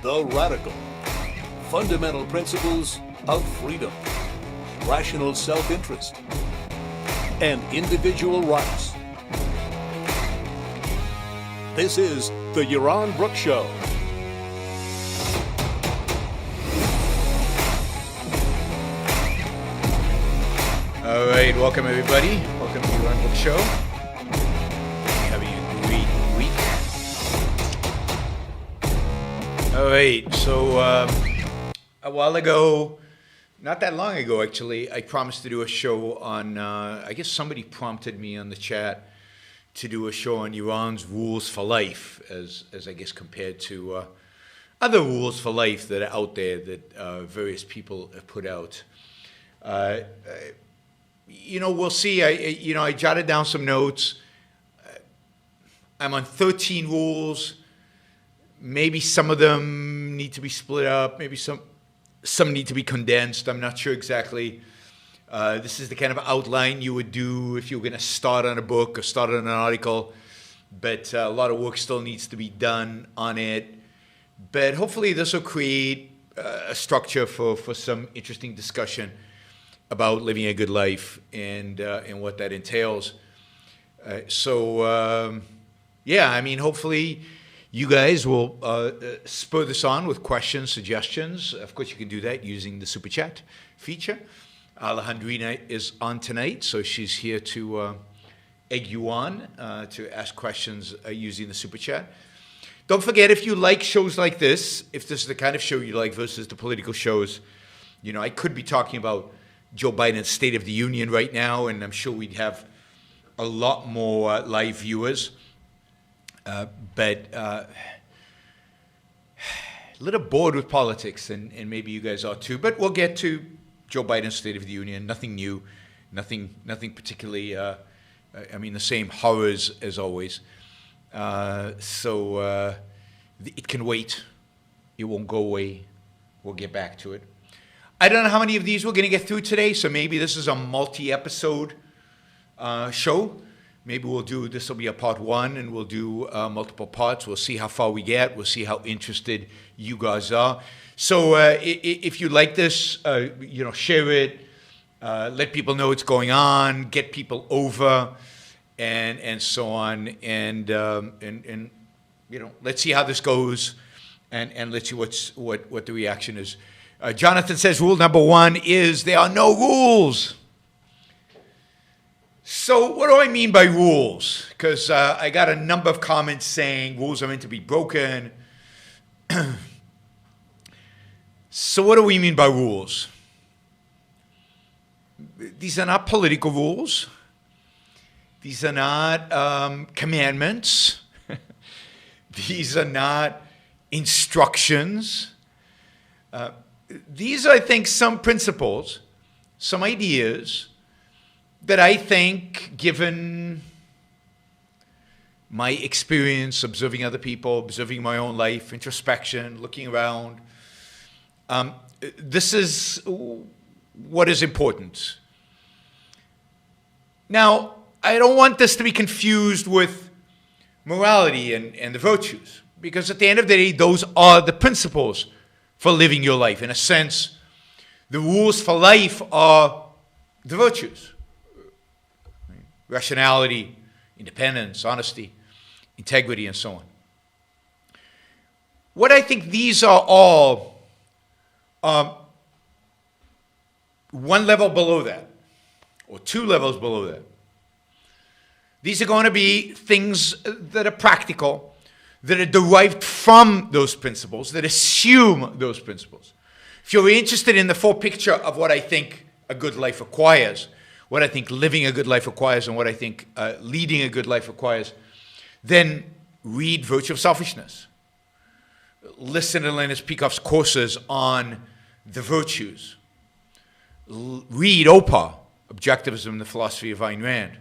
The Radical. Fundamental principles of freedom, rational self-interest, and individual rights. This is the Yaron Brook Show. All right, welcome everybody. Welcome to the Yaron Brook Show. Having a great week. All right, so a while ago, not that long ago actually, I promised to do a show on, I guess somebody prompted me on the chat to do a show on Yaron's rules for life, as I guess compared to other rules for life that are out there that various people have put out. We'll see. I jotted down some notes. I'm on 13 rules. Maybe some of them need to be split up. Maybe some need to be condensed. I'm not sure exactly. This is the kind of outline you would do if you were going to start on a book or start on an article. But a lot of work still needs to be done on it. But hopefully this will create a structure for some interesting discussion about living a good life and what that entails. Hopefully you guys will spur this on with questions, suggestions. Of course, you can do that using the Super Chat feature. Alejandrina is on tonight, so she's here to egg you on to ask questions using the Super Chat. Don't forget, if you like shows like this, if this is the kind of show you like versus the political shows, I could be talking about Joe Biden's State of the Union right now, and I'm sure we'd have a lot more live viewers. But a little bored with politics, and maybe you guys are too. But we'll get to Joe Biden's State of the Union. Nothing new, nothing particularly. The same horrors as always. It can wait. It won't go away. We'll get back to it. I don't know how many of these we're going to get through today, so maybe this is a multi-episode show. Maybe this will be a part one, and we'll do multiple parts. We'll see how far we get. We'll see how interested you guys are. So if you like this, share it. Let people know what's going on. Get people over, and so on. And let's see how this goes, and let's see what the reaction is. Jonathan says rule number 1 is there are no rules. So what do I mean by rules? Because I got a number of comments saying rules are meant to be broken. So what do we mean by rules? These are not political rules. These are not commandments. These are not instructions. These are, I think, some principles, some ideas that I think, given my experience observing other people, observing my own life, introspection, looking around, this is what is important. Now, I don't want this to be confused with morality and the virtues, because at the end of the day, those are the principles for living your life. In a sense, the rules for life are the virtues. Rationality, independence, honesty, integrity, and so on. What I think these are all one level below that, or 2 levels below that. These are going to be things that are practical, that are derived from those principles, that assume those principles. If you're interested in the full picture of what I think a good life requires, what I think living a good life requires, and what I think leading a good life requires, then read Virtue of Selfishness. Listen to Leonard Peikoff's courses on the virtues. Read OPA, Objectivism and the Philosophy of Ayn Rand.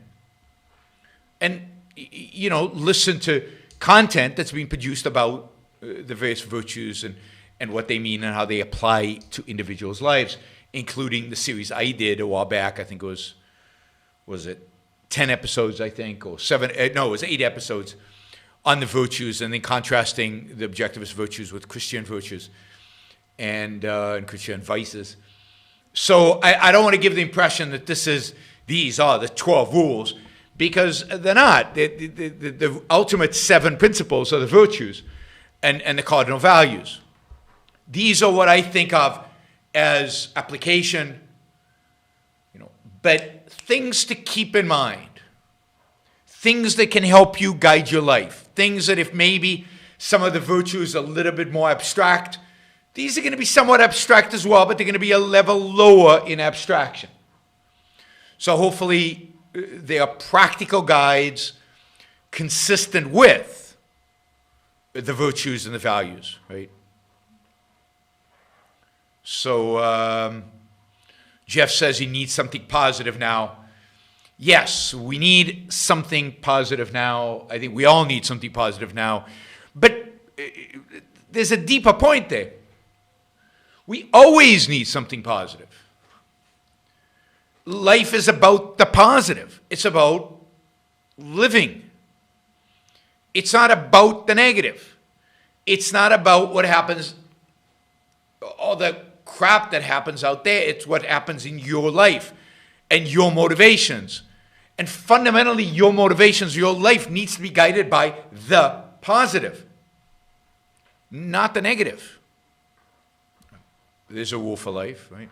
And, listen to content that's being produced about the various virtues and what they mean and how they apply to individuals' lives, including the series I did a while back. I think it was it 10 episodes, I think, or 7, no, it was 8 episodes on the virtues and then contrasting the objectivist virtues with Christian virtues and Christian vices. So I don't want to give the impression that these are the 12 rules, because they're not. The ultimate 7 principles are the virtues and the cardinal values. These are what I think of as application, but things to keep in mind, things that can help you guide your life, things that if maybe some of the virtues are a little bit more abstract, these are going to be somewhat abstract as well, but they're going to be a level lower in abstraction. So hopefully they are practical guides consistent with the virtues and the values, right? So Jeff says he needs something positive now. Yes, we need something positive now. I think we all need something positive now. But there's a deeper point there. We always need something positive. Life is about the positive. It's about living. It's not about the negative. It's not about what happens, all the crap that happens out there. It's what happens in your life and your motivations. And fundamentally, your motivations, your life needs to be guided by the positive, not the negative. There's a rule for life, right?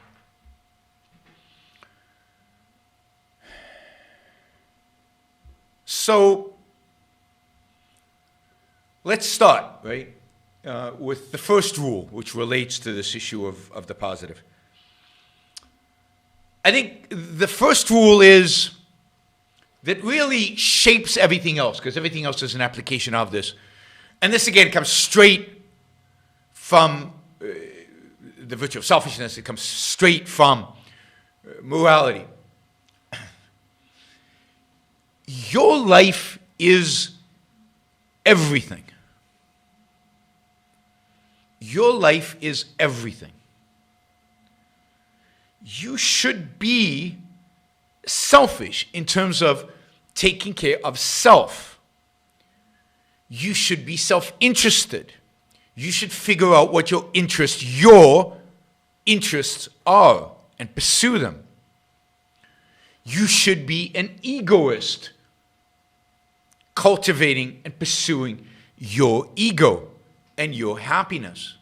So let's start, right, with the first rule, which relates to this issue of the positive. I think the first rule is that really shapes everything else, because everything else is an application of this. And this, again, comes straight from the virtue of selfishness. It comes straight from morality. Your life is everything. Your life is everything. You should be selfish in terms of taking care of self. You should be self-interested. You should figure out what your interests are and pursue them. You should be an egoist, cultivating and pursuing your ego and your happiness.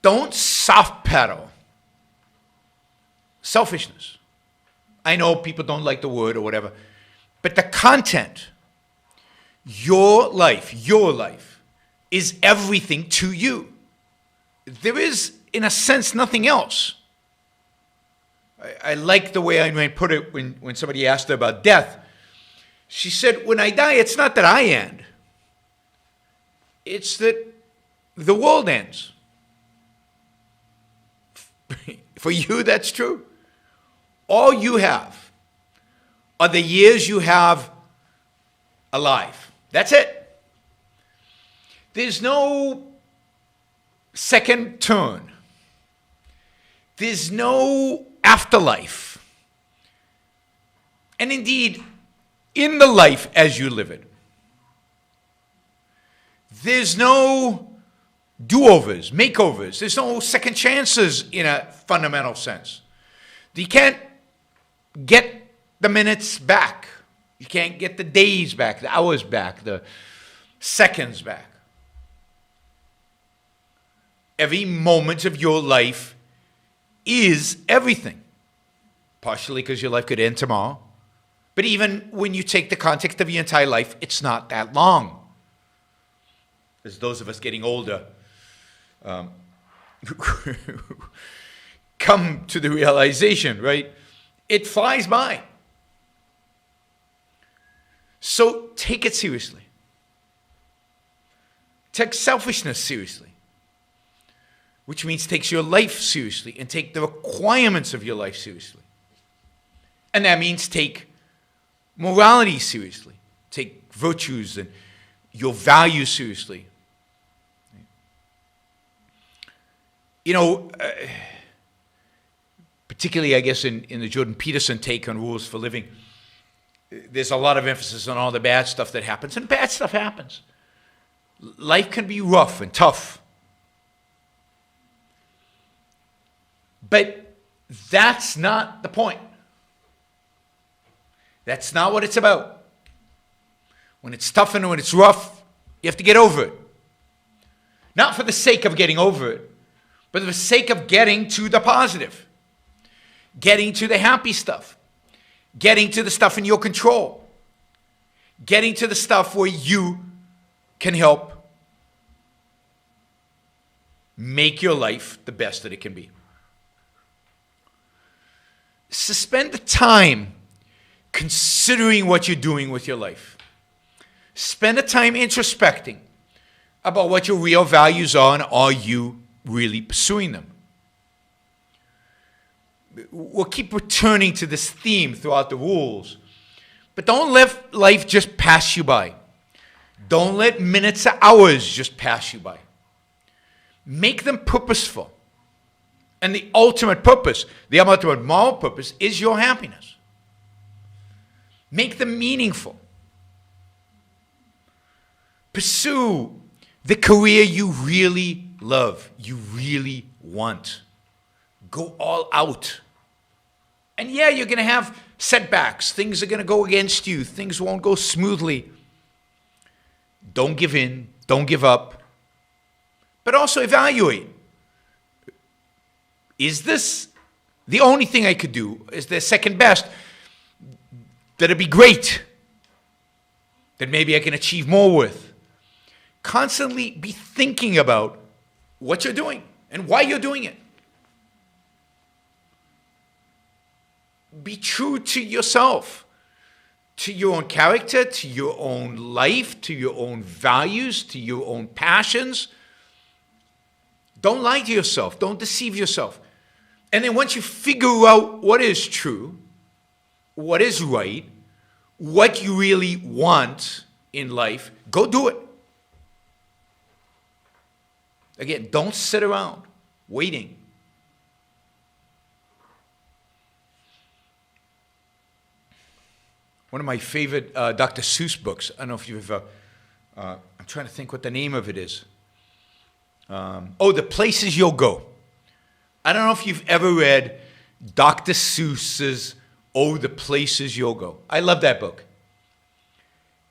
Don't soft pedal selfishness. I know people don't like the word or whatever, but the content, your life is everything to you. There is, in a sense, nothing else. I like the way Ayn Rand put it when somebody asked her about death. She said, when I die, it's not that I end. It's that the world ends. For you, that's true. All you have are the years you have alive. That's it. There's no second turn. There's no afterlife. And indeed, in the life as you live it, there's no do-overs, makeovers. There's no second chances in a fundamental sense. You can't get the minutes back. You can't get the days back, the hours back, the seconds back. Every moment of your life is everything. Partially because your life could end tomorrow. But even when you take the context of your entire life, it's not that long. As those of us getting older come to the realization, right? It flies by. So take it seriously. Take selfishness seriously, which means takes your life seriously, and take the requirements of your life seriously. And that means take morality seriously. Take virtues and your values seriously. You know, particularly, I guess, in the Jordan Peterson take on rules for living, there's a lot of emphasis on all the bad stuff that happens, and bad stuff happens. Life can be rough and tough. But that's not the point. That's not what it's about. When it's tough and when it's rough, you have to get over it. Not for the sake of getting over it, but for the sake of getting to the positive. Getting to the happy stuff. Getting to the stuff in your control. Getting to the stuff where you can help make your life the best that it can be. So spend the time considering what you're doing with your life. Spend the time introspecting about what your real values are and are you really pursuing them. We'll keep returning to this theme throughout the rules, but don't let life just pass you by. Don't let minutes or hours just pass you by. Make them purposeful. And the ultimate purpose, the ultimate moral purpose, is your happiness. Make them meaningful. Pursue the career you really love, you really want. Go all out. And yeah, you're going to have setbacks. Things are going to go against you. Things won't go smoothly. Don't give in. Don't give up. But also evaluate. Is this the only thing I could do? Is there second best? That'd be great. That maybe I can achieve more with. Constantly be thinking about what you're doing and why you're doing it. Be true to yourself, to your own character, to your own life, to your own values, to your own passions. Don't lie to yourself. Don't deceive yourself. And then once you figure out what is true, what is right, what you really want in life, go do it. Again, don't sit around waiting. One of my favorite Dr. Seuss books, I don't know if you've ever, I'm trying to think what the name of it is. The Places You'll Go. I don't know if you've ever read Dr. Seuss's The Places You'll Go. I love that book.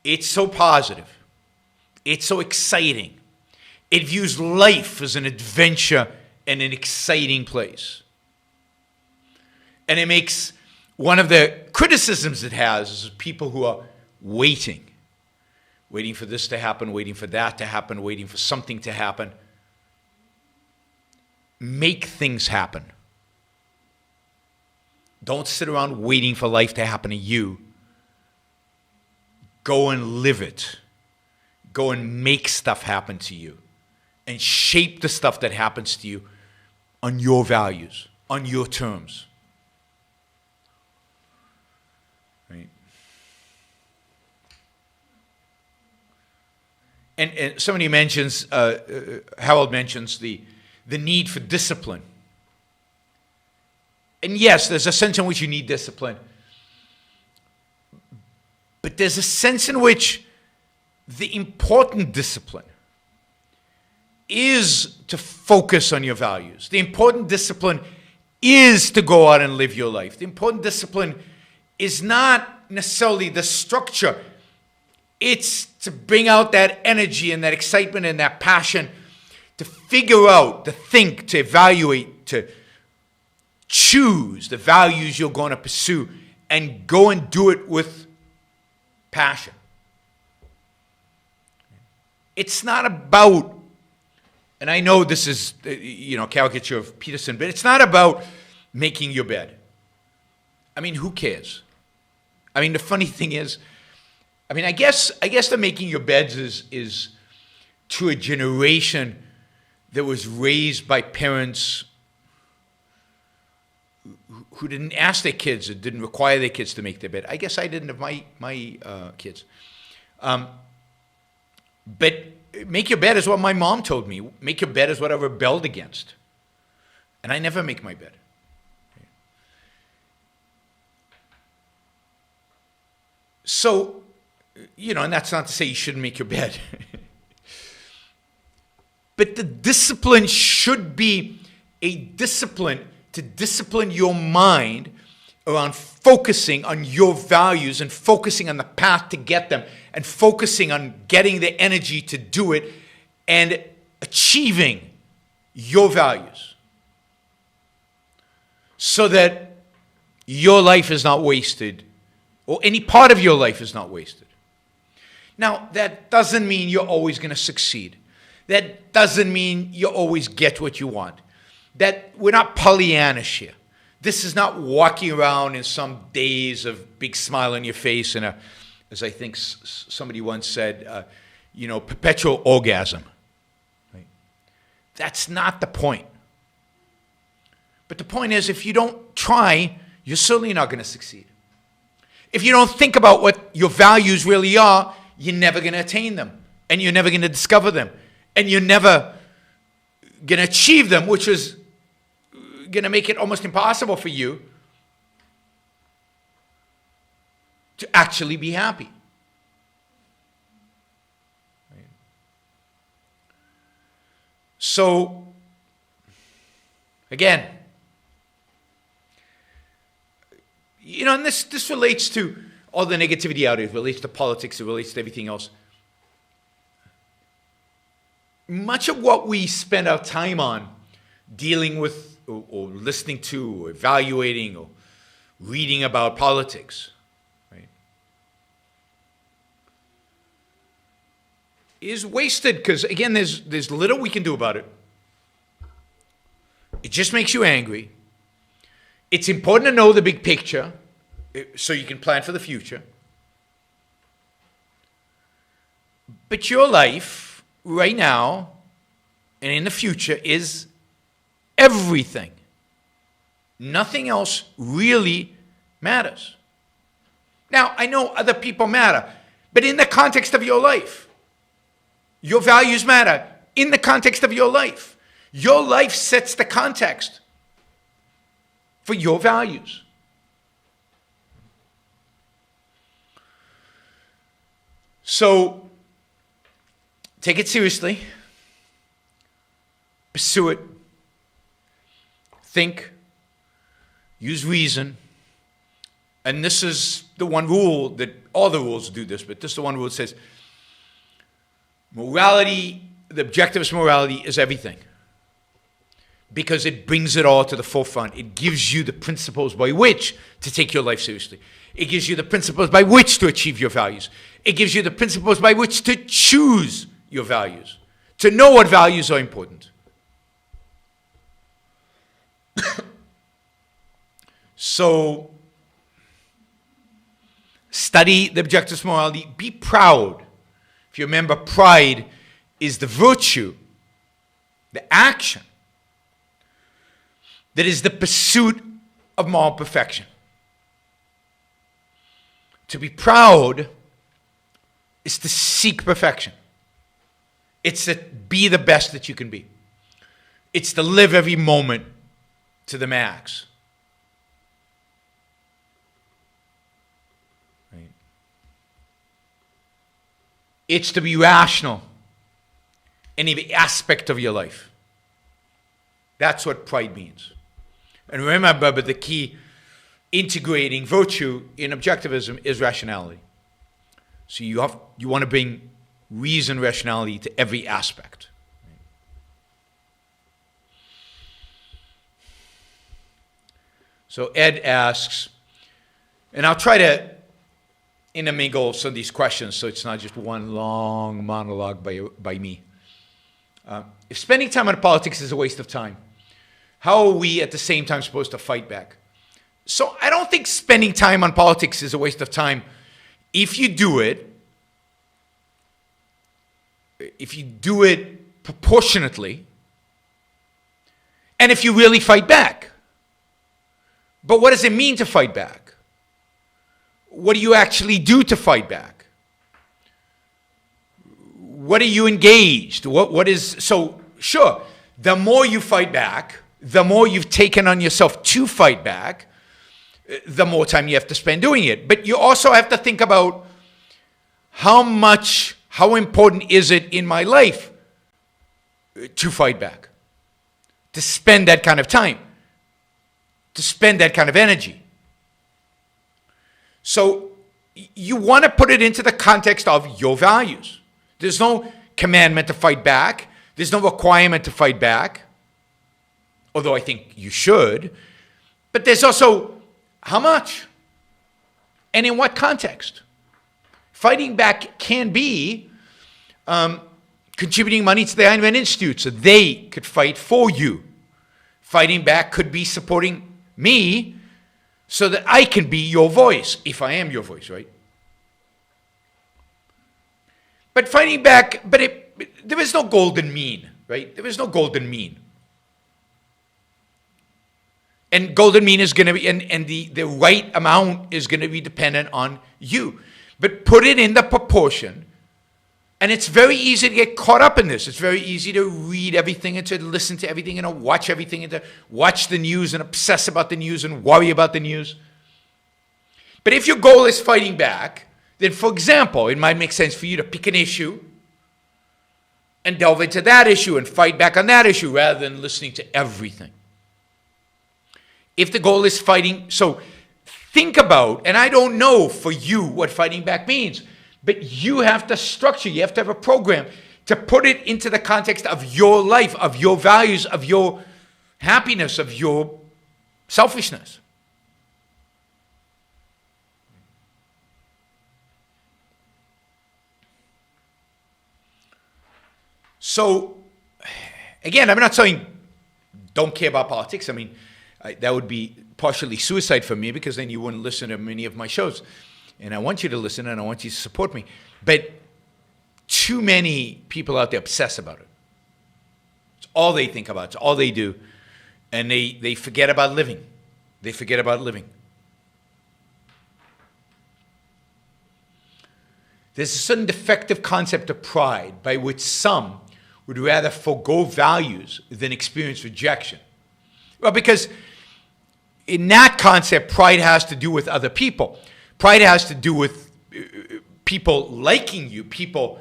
It's so positive. It's so exciting. It views life as an adventure and an exciting place. And it makes one of the criticisms it has is people who are waiting for this to happen, waiting for that to happen, waiting for something to happen. Make things happen. Don't sit around waiting for life to happen to you. Go and live it. Go and make stuff happen to you. And shape the stuff that happens to you on your values, on your terms. Right? And somebody mentions, Harold mentions the need for discipline. And yes, there's a sense in which you need discipline. But there's a sense in which the important discipline is to focus on your values. The important discipline is to go out and live your life. The important discipline is not necessarily the structure. It's to bring out that energy and that excitement and that passion to figure out, to think, to evaluate, to choose the values you're going to pursue and go and do it with passion. It's not about, and I know this is, caricature of Peterson, but it's not about making your bed. I mean, who cares? I mean, the funny thing is, I guess the making your beds is to a generation that was raised by parents who didn't ask their kids, or didn't require their kids to make their bed. I guess I didn't have my kids. But make your bed is what my mom told me. Make your bed is what I rebelled against. And I never make my bed. So, and that's not to say you shouldn't make your bed. But the discipline should be a discipline to discipline your mind around focusing on your values and focusing on the path to get them and focusing on getting the energy to do it and achieving your values so that your life is not wasted or any part of your life is not wasted. Now, that doesn't mean you're always going to succeed. That doesn't mean you always get what you want. That we're not Pollyannish here. This is not walking around in some days of big smile on your face and as I think somebody once said, perpetual orgasm. Right? That's not the point. But the point is, if you don't try, you're certainly not going to succeed. If you don't think about what your values really are, you're never going to attain them. And you're never going to discover them. And you're never going to achieve them, which is going to make it almost impossible for you to actually be happy. Right? So, again, and this relates to all the negativity out there. It relates to politics. It relates to everything else. Much of what we spend our time on dealing with or listening to or evaluating or reading about politics, right, is wasted because, again, there's little we can do about it. It just makes you angry. It's important to know the big picture so you can plan for the future. But your life right now and in the future is everything. Nothing else really matters. Now, I know other people matter, but in the context of your life, your values matter in the context of your life. Your life sets the context for your values. So, take it seriously. Pursue it. Think. Use reason. And this is the one rule that all the rules do this, but this is the one rule that says morality, the objectivist morality is everything. Because it brings it all to the forefront. It gives you the principles by which to take your life seriously. It gives you the principles by which to achieve your values. It gives you the principles by which to choose your values. To know what values are important. So, study the objectivist morality. Be proud. If you remember, pride is the virtue, the action, that is the pursuit of moral perfection. To be proud is to seek perfection. It's to be the best that you can be. It's to live every moment to the max. Right? It's to be rational in every aspect of your life. That's what pride means. And remember, but the key integrating virtue in objectivism is rationality. So you want to bring reason, rationality to every aspect. So Ed asks, and I'll try to intermingle some of these questions so it's not just one long monologue by me. If spending time on politics is a waste of time, how are we at the same time supposed to fight back? So I don't think spending time on politics is a waste of time if you do it proportionately, and if you really fight back. But what does it mean to fight back? What do you actually do to fight back? What are you engaged? So sure, the more you fight back, the more you've taken on yourself to fight back, the more time you have to spend doing it. But you also have to think about how important is it in my life to fight back, to spend that kind of time, to spend that kind of energy. So you want to put it into the context of your values. There's no commandment to fight back. There's no requirement to fight back, although I think you should. But there's also how much and in what context. Fighting back can be contributing money to the Ayn Rand Institute so they could fight for you. Fighting back could be supporting me so that I can be your voice, if I am your voice, right? But fighting back, there is no golden mean, right? There is no golden mean. And golden mean is going to be, and the right amount is going to be dependent on you. But put it in the proportion. And it's very easy to get caught up in this. It's very easy to read everything and to listen to everything and to watch everything and to watch the news and obsess about the news and worry about the news. But if your goal is fighting back, then, for example, it might make sense for you to pick an issue and delve into that issue and fight back on that issue rather than listening to everything. If the goal is fighting, so think about, and I don't know for you what fighting back means, but you have to structure, you have to have a program to put it into the context of your life, of your values, of your happiness, of your selfishness. So, again, I'm not saying don't care about politics. I mean, that would be partially suicide for me because then you wouldn't listen to many of my shows. And I want you to listen and I want you to support me. But too many people out there obsess about it. It's all they think about. It's all they do. And they forget about living. They forget about living. There's a certain defective concept of pride by which some would rather forego values than experience rejection. Well, because in that concept, pride has to do with other people. Pride has to do with people liking you, people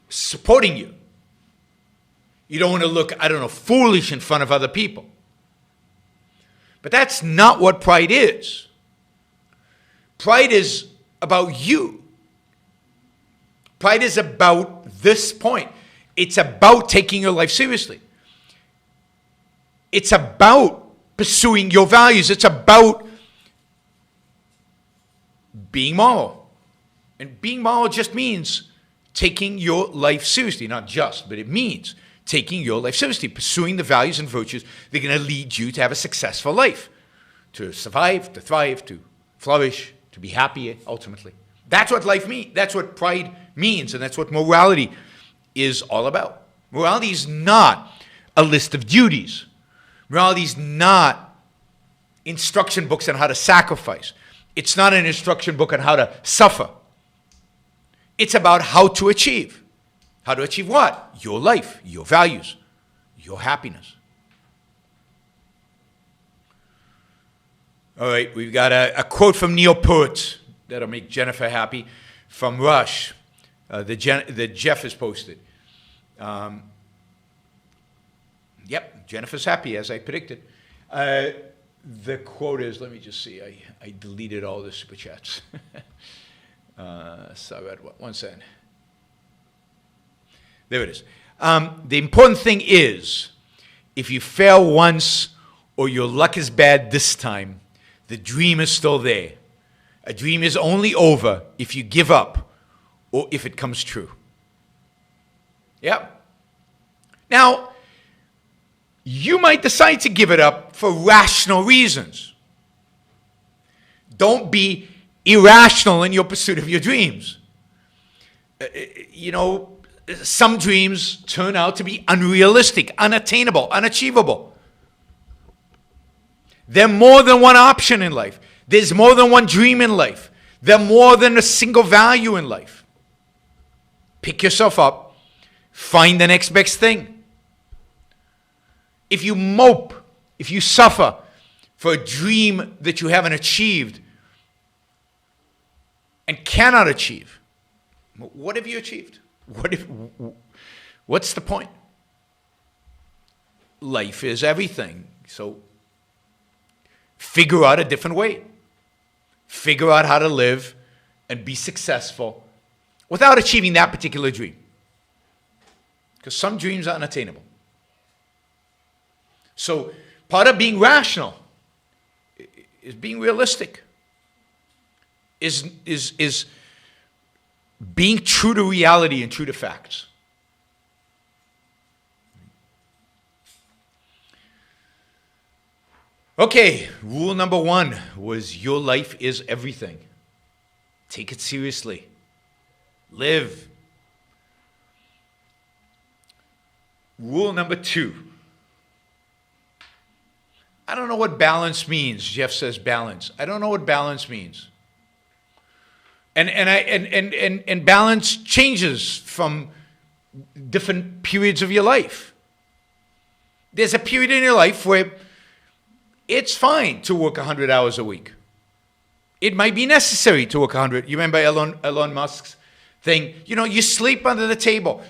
supporting you. You don't want to look, foolish in front of other people. But that's not what pride is. Pride is about you. Pride is about this point. It's about taking your life seriously. It's about pursuing your values. It's about being moral. And being moral just means taking your life seriously. Not just, but it means taking your life seriously, pursuing the values and virtues that are going to lead you to have a successful life, to survive, to thrive, to flourish, to be happy ultimately. That's what life means. That's what pride means, and that's what morality is all about. Morality is not a list of duties. Morality is not instruction books on how to sacrifice. It's not an instruction book on how to suffer. It's about how to achieve. How to achieve what? Your life, your values, your happiness. All right, we've got a quote from Neil Peart that'll make Jennifer happy from Rush that Jeff has posted. Yep, Jennifer's happy, as I predicted. The quote is, let me just see, I deleted all the super chats. Sorry, one second. There it is. The important thing is, if you fail once or your luck is bad this time, the dream is still there. A dream is only over if you give up or if it comes true. Yep. Now, you might decide to give it up for rational reasons. Don't be irrational in your pursuit of your dreams. Some dreams turn out to be unrealistic, unattainable, unachievable. There are more than one option in life. There's more than one dream in life. There are more than a single value in life. Pick yourself up. Find the next best thing. If you mope if you suffer for a dream that you haven't achieved and cannot achieve, what have you achieved? What's the point? Life is everything. So figure out a different way. Figure out how to live and be successful without achieving that particular dream. Because some dreams are unattainable. So part of being rational is being realistic. Is being true to reality and true to facts. Okay, rule number 1 was your life is everything. Take it seriously. Live. Rule number 2. I don't know what balance means. Jeff says balance. I don't know what balance means. And balance changes from different periods of your life. There's a period in your life where it's fine to work 100 hours a week. It might be necessary to work 100. You remember Elon Musk's thing? You know, you sleep under the table.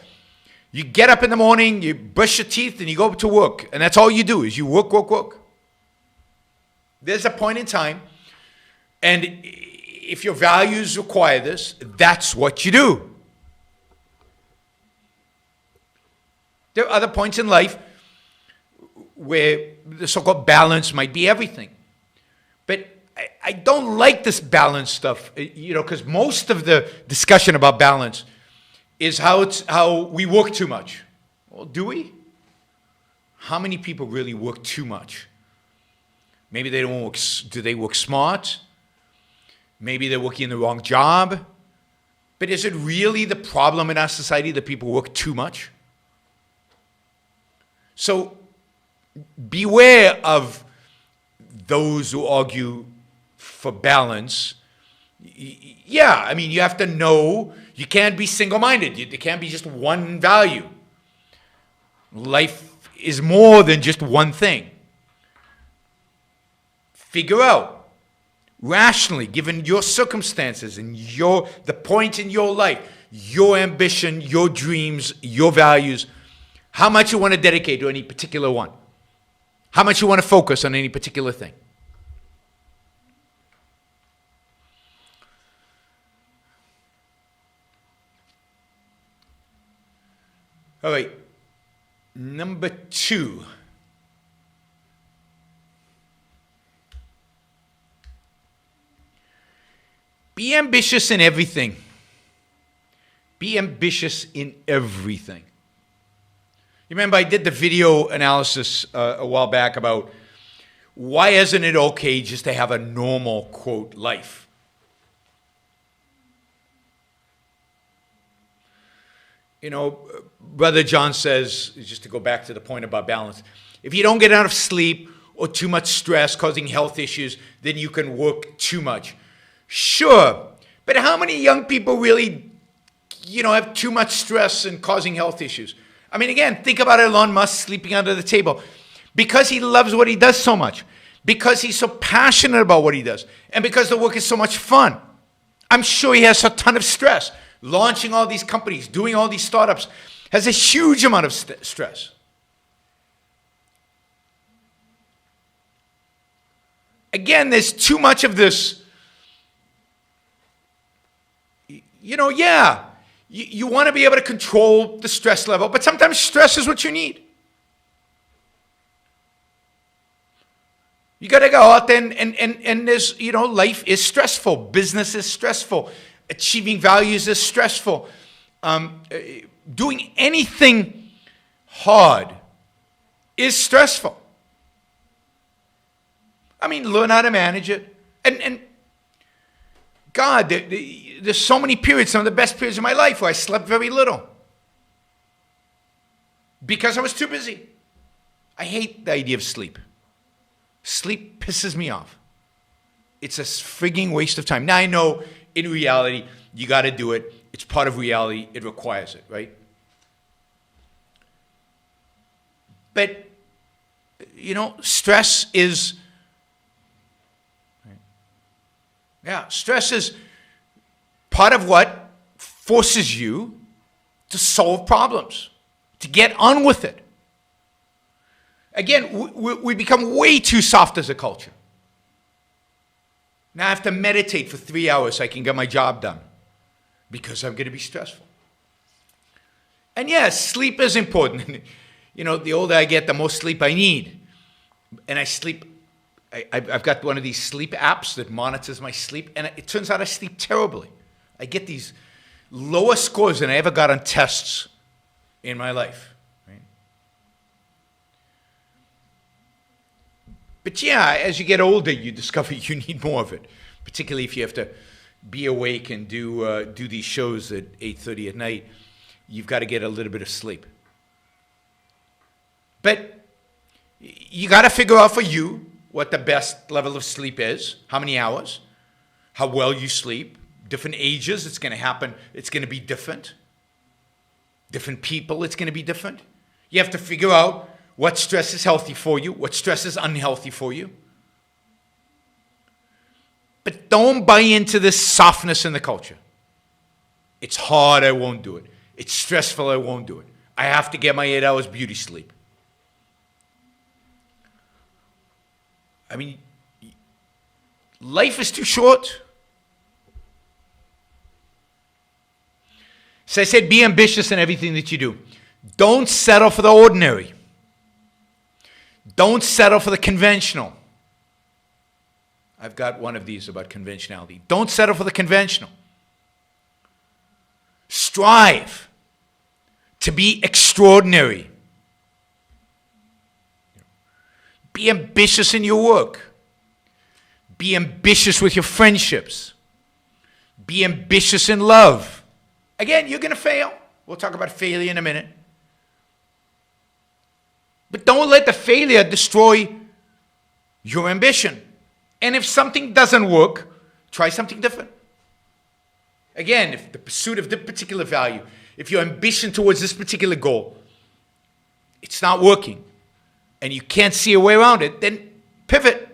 You get up in the morning, you brush your teeth, and you go to work. And that's all you do is you work, work, work. There's a point in time, and if your values require this, that's what you do. There are other points in life where the so-called balance might be everything. But I don't like this balance stuff, because most of the discussion about balance is how we work too much. Well, do we? How many people really work too much? Maybe they don't work. Do they work smart? Maybe they're working in the wrong job. But is it really the problem in our society that people work too much? So beware of those who argue for balance. Yeah, I mean, you have to know you can't be single-minded. There can't be just one value. Life is more than just one thing. Figure out, rationally, given your circumstances and the point in your life, your ambition, your dreams, your values, how much you want to dedicate to any particular one. How much you want to focus on any particular thing. All right, number 2. Be ambitious in everything. Be ambitious in everything. You remember I did the video analysis a while back about why isn't it okay just to have a normal, quote, life? You know, Brother John says, just to go back to the point about balance, if you don't get enough sleep or too much stress causing health issues, then you can work too much. Sure, but how many young people really, have too much stress and causing health issues? I mean, again, think about Elon Musk sleeping under the table. Because he loves what he does so much, because he's so passionate about what he does, and because the work is so much fun. I'm sure he has a ton of stress. Launching all these companies, doing all these startups, has a huge amount of stress. Again, there's too much of this. You want to be able to control the stress level, but sometimes stress is what you need. You got to go out there and there's, life is stressful. Business is stressful. Achieving values is stressful. Doing anything hard is stressful. I mean, learn how to manage it. And God, there's so many periods, some of the best periods of my life where I slept very little. Because I was too busy. I hate the idea of sleep. Sleep pisses me off. It's a frigging waste of time. Now I know in reality, you got to do it. It's part of reality. It requires it, right? But stress is part of what forces you to solve problems, to get on with it. Again, we become way too soft as a culture. Now I have to meditate for 3 hours so I can get my job done because I'm going to be stressful. And yes, sleep is important. The older I get, the more sleep I need. And I've got one of these sleep apps that monitors my sleep, and it turns out I sleep terribly. I get these lower scores than I ever got on tests in my life. Right? But yeah, as you get older, you discover you need more of it, particularly if you have to be awake and do these shows at 8:30 at night. You've got to get a little bit of sleep. But you got to figure out for you what the best level of sleep is, how many hours, how well you sleep, different ages, it's going to happen, it's going to be different. Different people, it's going to be different. You have to figure out what stress is healthy for you, what stress is unhealthy for you. But don't buy into this softness in the culture. It's hard, I won't do it. It's stressful, I won't do it. I have to get my 8 hours beauty sleep. I mean, life is too short. So I said, be ambitious in everything that you do. Don't settle for the ordinary. Don't settle for the conventional. I've got one of these about conventionality. Don't settle for the conventional. Strive to be extraordinary. Be ambitious in your work. Be ambitious with your friendships. Be ambitious in love. Again, you're going to fail. We'll talk about failure in a minute. But don't let the failure destroy your ambition. And if something doesn't work, try something different. Again, if the pursuit of this particular value, if your ambition towards this particular goal, it's not working, and you can't see a way around it, then pivot.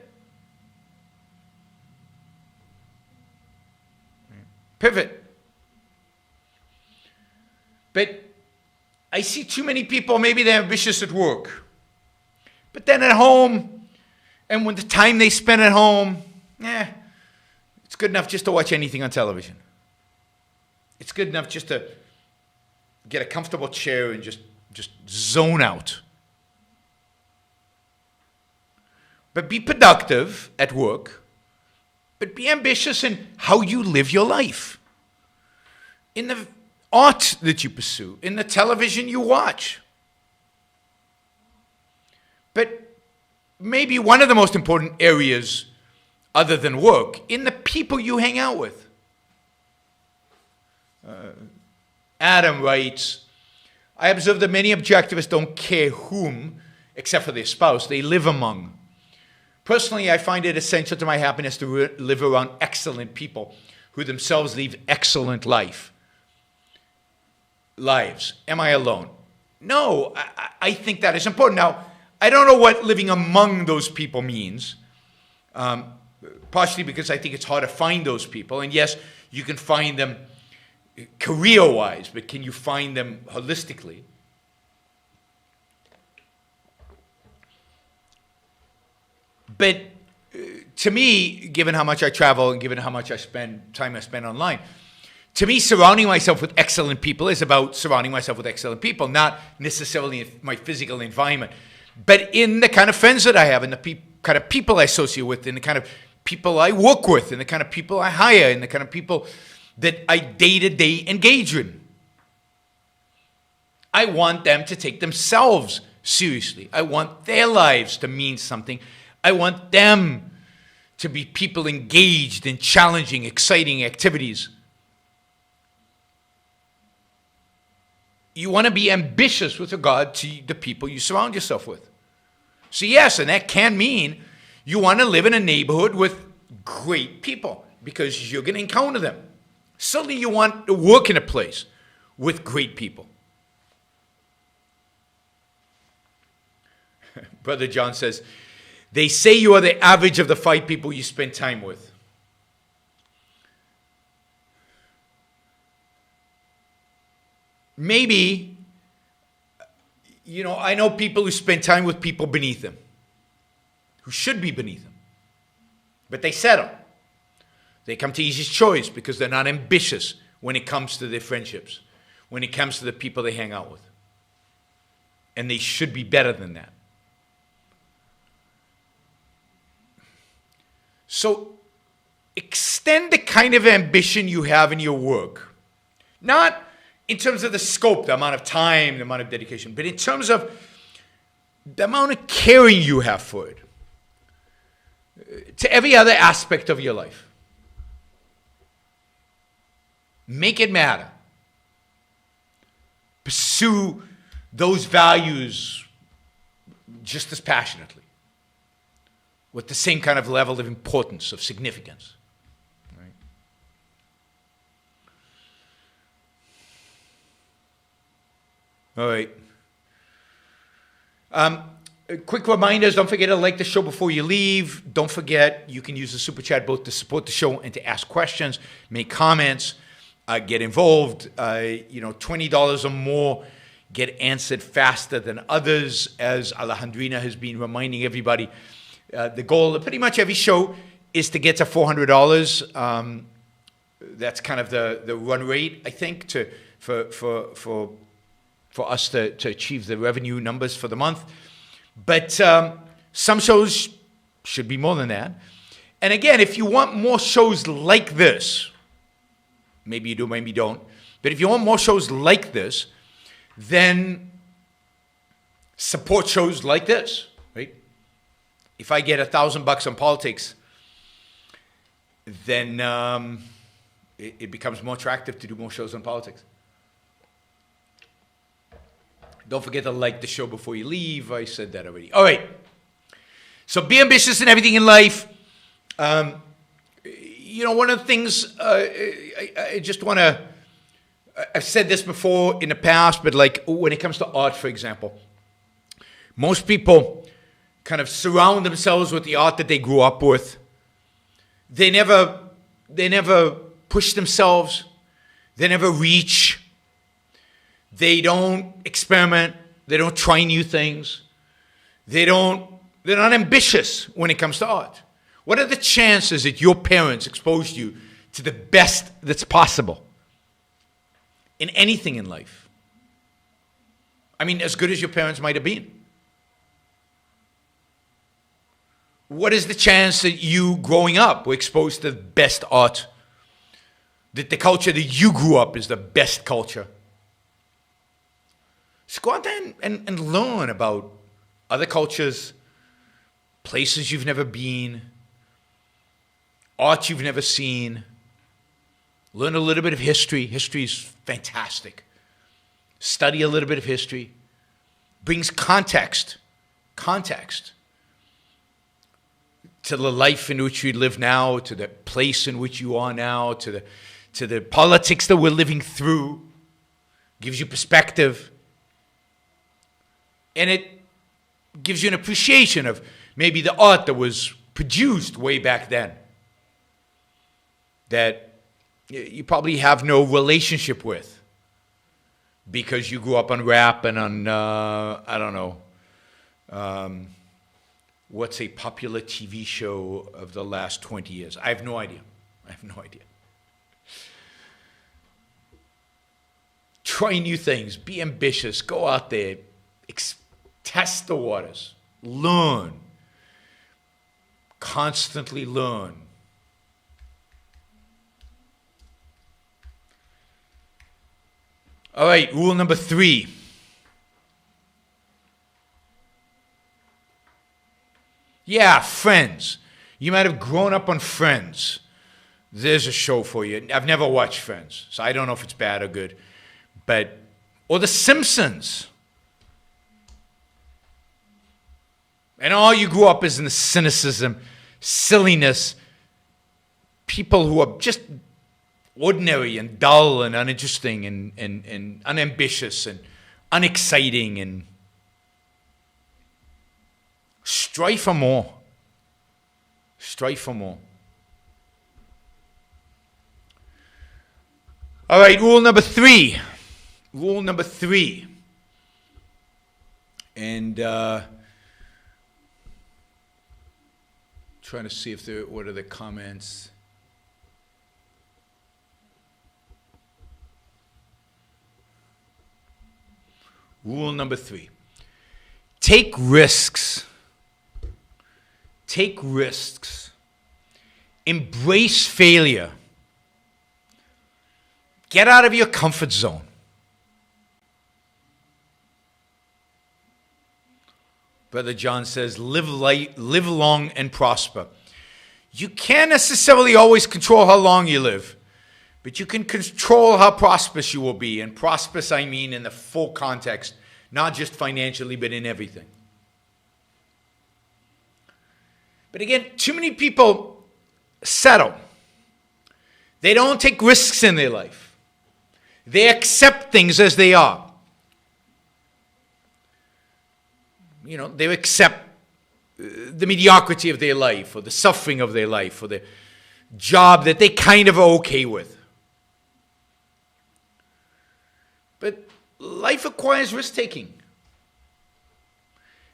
Pivot. But I see too many people, maybe they're ambitious at work, but then at home, and when the time they spend at home, it's good enough just to watch anything on television. It's good enough just to get a comfortable chair and just zone out. But be productive at work, but be ambitious in how you live your life. In the art that you pursue, in the television you watch. But maybe one of the most important areas other than work, in the people you hang out with. Adam writes, I observe that many objectivists don't care whom, except for their spouse, they live among. Personally, I find it essential to my happiness to live around excellent people who themselves live excellent lives. Am I alone? No, I think that is important. Now, I don't know what living among those people means, partially because I think it's hard to find those people. And yes, you can find them career-wise, but can you find them holistically? But to me, given how much I travel and given how much time I spend online, to me, surrounding myself with excellent people is about surrounding myself with excellent people, not necessarily in my physical environment, but in the kind of friends that I have, in the kind of people I associate with, in the kind of people I work with, in the kind of people I hire, in the kind of people that I day-to-day engage in. I want them to take themselves seriously. I want their lives to mean something. I want them to be people engaged in challenging, exciting activities. You want to be ambitious with regard to the people you surround yourself with. So yes, and that can mean you want to live in a neighborhood with great people because you're going to encounter them. Suddenly you want to work in a place with great people. Brother John says, they say you are the average of the 5 people you spend time with. Maybe, I know people who spend time with people beneath them, who should be beneath them, but they settle. They come to easy choice because they're not ambitious when it comes to their friendships, when it comes to the people they hang out with. And they should be better than that. So extend the kind of ambition you have in your work. Not in terms of the scope, the amount of time, the amount of dedication, but in terms of the amount of caring you have for it. To every other aspect of your life. Make it matter. Pursue those values just as passionately, with the same kind of level of importance, of significance. Right? All right. Quick reminders, don't forget to like the show before you leave. Don't forget, you can use the Super Chat both to support the show and to ask questions, make comments, get involved. $20 or more get answered faster than others, as Alejandrina has been reminding everybody. The goal of pretty much every show is to get to $400. That's kind of the run rate, I think, for us to achieve the revenue numbers for the month. But some shows should be more than that. And again, if you want more shows like this, maybe you do, maybe you don't, but if you want more shows like this, then support shows like this, right? If I get $1,000 on politics, then it becomes more attractive to do more shows on politics. Don't forget to like the show before you leave. I said that already. All right. So be ambitious in everything in life. One of the things I just want to, I've said this before in the past, but like when it comes to art, for example, most people kind of surround themselves with the art that they grew up with. They never push themselves. They never reach. They don't experiment. They don't try new things. They're not ambitious when it comes to art. What are the chances that your parents exposed you to the best that's possible in anything in life? I mean, as good as your parents might have been. What is the chance that you growing up were exposed to the best art? That the culture that you grew up is the best culture? Just go out there and learn about other cultures, places you've never been, art you've never seen. Learn a little bit of history. History is fantastic. Study a little bit of history. Brings context to the life in which we live now, to the place in which you are now, to the politics that we're living through. Gives you perspective. And it gives you an appreciation of maybe the art that was produced way back then that you probably have no relationship with because you grew up on rap and on, I don't know, what's a popular TV show of the last 20 years? I have no idea. Try new things. Be ambitious. Go out there. Test the waters. Learn. Constantly learn. All right, rule number 3. Yeah, Friends. You might have grown up on Friends. There's a show for you. I've never watched Friends, so I don't know if it's bad or good. Or The Simpsons. And all you grew up is in the cynicism, silliness, people who are just ordinary and dull and uninteresting and unambitious and unexciting. And Strive for more. Strive for more. All right, rule number 3. Rule number 3. And trying to see if there, what are the comments. Rule number 3. Take risks. Take risks. Embrace failure. Get out of your comfort zone. Brother John says, live long and prosper. You can't necessarily always control how long you live, but you can control how prosperous you will be. And prosperous, I mean in the full context, not just financially, but in everything. But again, too many people settle. They don't take risks in their life. They accept things as they are. You know, they accept the mediocrity of their life, or the suffering of their life, or the job that they kind of are okay with. But life requires risk-taking.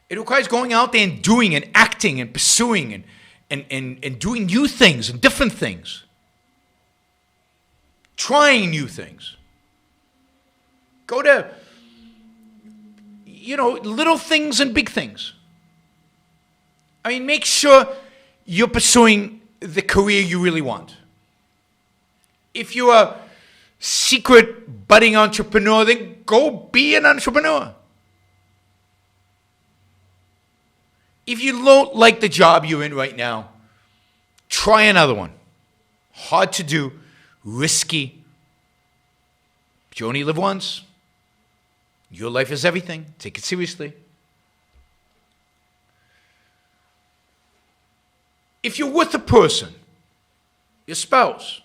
It requires going out there and doing and acting and pursuing and doing new things and different things. Trying new things. Go to, little things and big things. I mean, make sure you're pursuing the career you really want. If you're a secret budding entrepreneur, then go be an entrepreneur. If you don't like the job you're in right now, try another one. Hard to do, risky. But you only live once. Your life is everything. Take it seriously. If you're with a person, your spouse,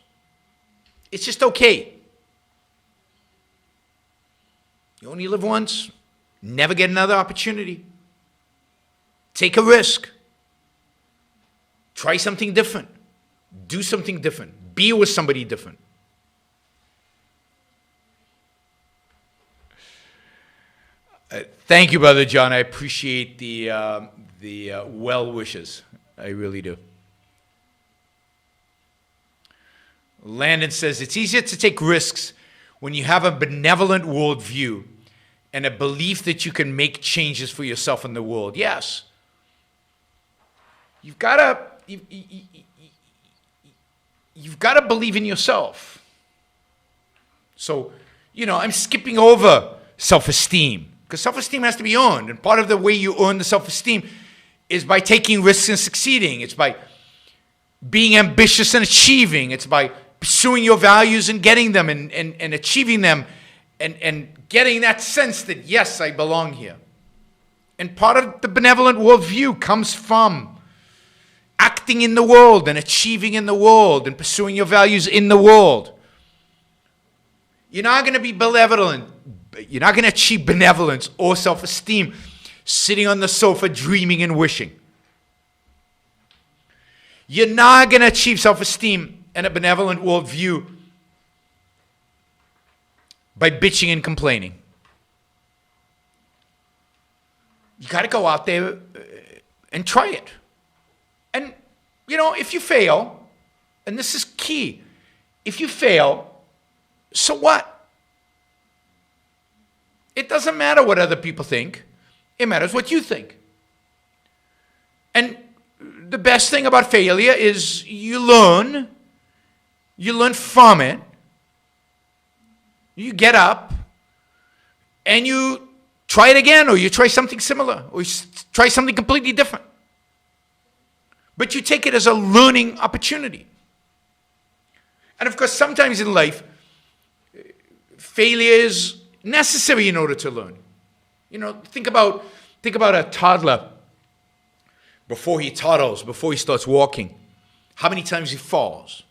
it's just okay. You only live once. Never get another opportunity. Take a risk. Try something different. Do something different. Be with somebody different. Thank you, Brother John. I appreciate the well wishes. I really do. Landon says, it's easier to take risks when you have a benevolent worldview and a belief that you can make changes for yourself in the world. Yes. You've got to believe in yourself. So, I'm skipping over self-esteem, because self-esteem has to be earned. And part of the way you earn the self-esteem is by taking risks and succeeding. It's by being ambitious and achieving. It's by pursuing your values and getting them and achieving them and getting that sense that, yes, I belong here. And part of the benevolent worldview comes from acting in the world and achieving in the world and pursuing your values in the world. You're not going to be benevolent. You're not going to achieve benevolence or self-esteem sitting on the sofa dreaming and wishing. You're not going to achieve self-esteem and a benevolent worldview by bitching and complaining. You got to go out there and try it. And, if you fail, and this is key, if you fail, so what? It doesn't matter what other people think. It matters what you think. And the best thing about failure is you learn from it, you get up, and you try it again, or you try something similar, or you try something completely different. But you take it as a learning opportunity. And of course, sometimes in life, failure is necessary in order to learn. Think about a toddler before he toddles, before he starts walking. How many times he falls?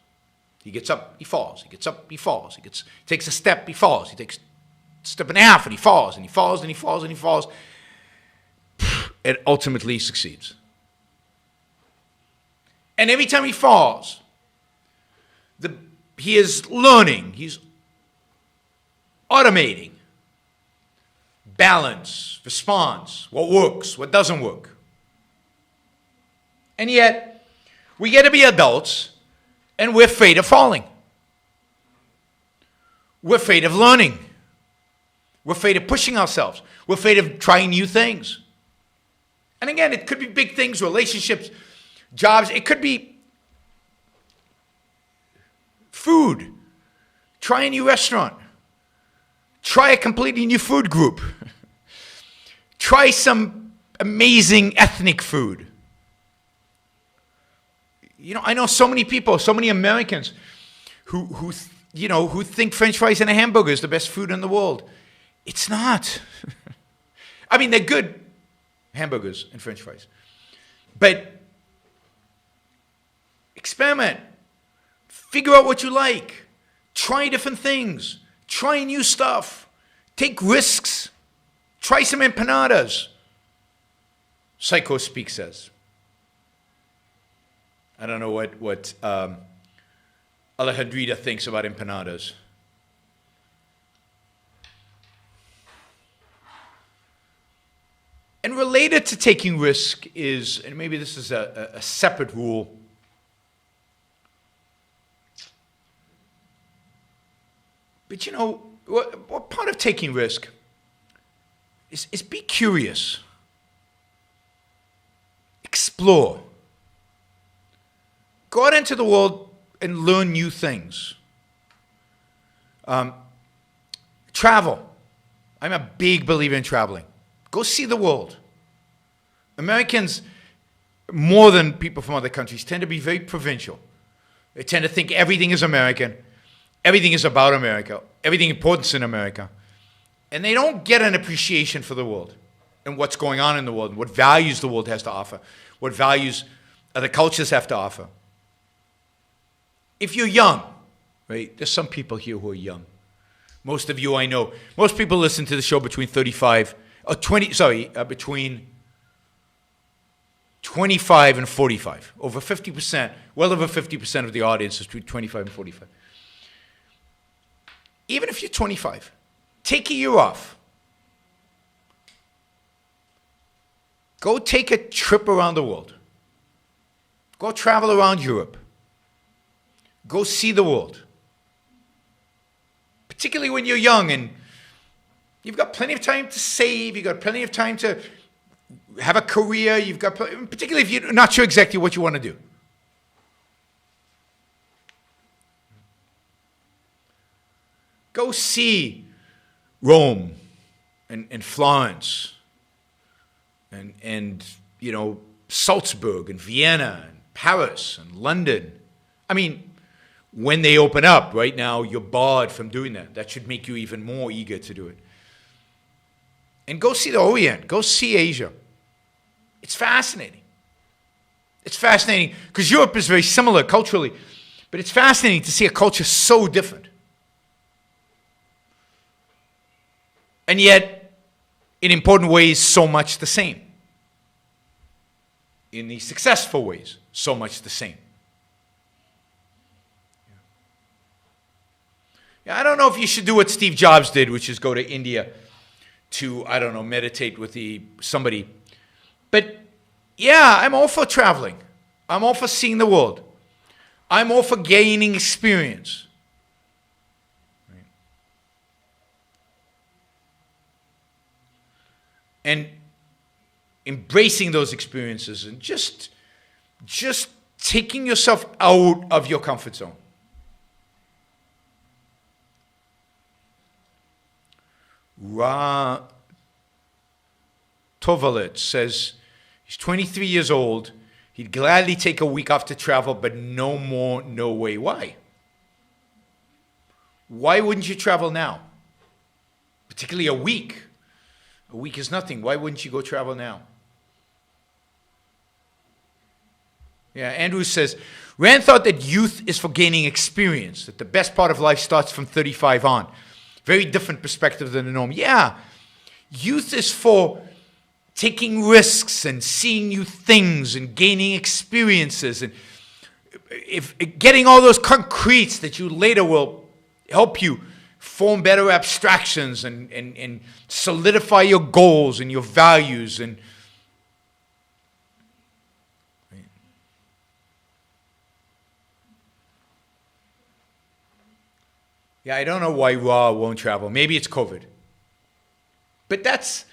He gets up, he falls. He gets up, he falls. He takes a step, he falls. He takes a step and a half, and he falls, and he falls, and he falls, and he falls. and ultimately succeeds. And every time he falls, he is learning, he's automating balance, response, what works, what doesn't work. And yet, we get to be adults, and we're afraid of falling. We're afraid of learning. We're afraid of pushing ourselves. We're afraid of trying new things. And again, it could be big things, relationships, jobs. It could be food. Try a new restaurant. Try a completely new food group. Try some amazing ethnic food. You know, I know so many people, so many Americans who think French fries and a hamburger is the best food in the world. It's not. I mean, they're good hamburgers and French fries. But experiment. Figure out what you like. Try different things. Try new stuff. Take risks. Try some empanadas. Psycho Speak says. I don't know what Alejandrita thinks about empanadas. And related to taking risk is, and maybe this is a separate rule, but you know, what part of taking risk is be curious. Explore. Go out into the world and learn new things. Travel. I'm a big believer in traveling. Go see the world. Americans, more than people from other countries, tend to be very provincial. They tend to think everything is American. Everything is about America. Everything important is in America. And they don't get an appreciation for the world and what's going on in the world and what values the world has to offer, what values other cultures have to offer. If you're young, right, there's some people here who are young. Most of you I know. Most people listen to the show between 35, between 25 and 45. Over 50%, well over 50% of the audience is between 25 and 45. Even if you're 25, take a year off. Go take a trip around the world. Go travel around Europe. Go see the world. Particularly when you're young and you've got plenty of time to save, you've got plenty of time to have a career, you've got, particularly if you're not sure exactly what you want to do. Go see Rome and Florence and you know, Salzburg and Vienna and Paris and London. I mean, when they open up, right now, you're barred from doing that. That should make you even more eager to do it. And go see the Orient. Go see Asia. It's fascinating. It's fascinating because Europe is very similar culturally, but it's fascinating to see a culture so different. And yet, in important ways, so much the same. In the successful ways, so much the same. Yeah, I don't know if you should do what Steve Jobs did, which is go to India to, I don't know, meditate with somebody. But yeah, I'm all for traveling. I'm all for seeing the world. I'm all for gaining experience. Right? And embracing those experiences and just taking yourself out of your comfort zone. Tovalet says he's 23 years old. He'd gladly take a week off to travel, but no more, no way. Why? Why wouldn't you travel now? Particularly a week. A week is nothing. Why wouldn't you go travel now? Yeah, Andrew says, Rand thought that youth is for gaining experience, that the best part of life starts from 35 on. Very different perspective than the norm. Yeah, youth is for taking risks and seeing new things and gaining experiences and if getting all those concretes that you later will help you form better abstractions and solidify your goals and your values and yeah, I don't know why Raw won't travel. Maybe it's COVID. But that's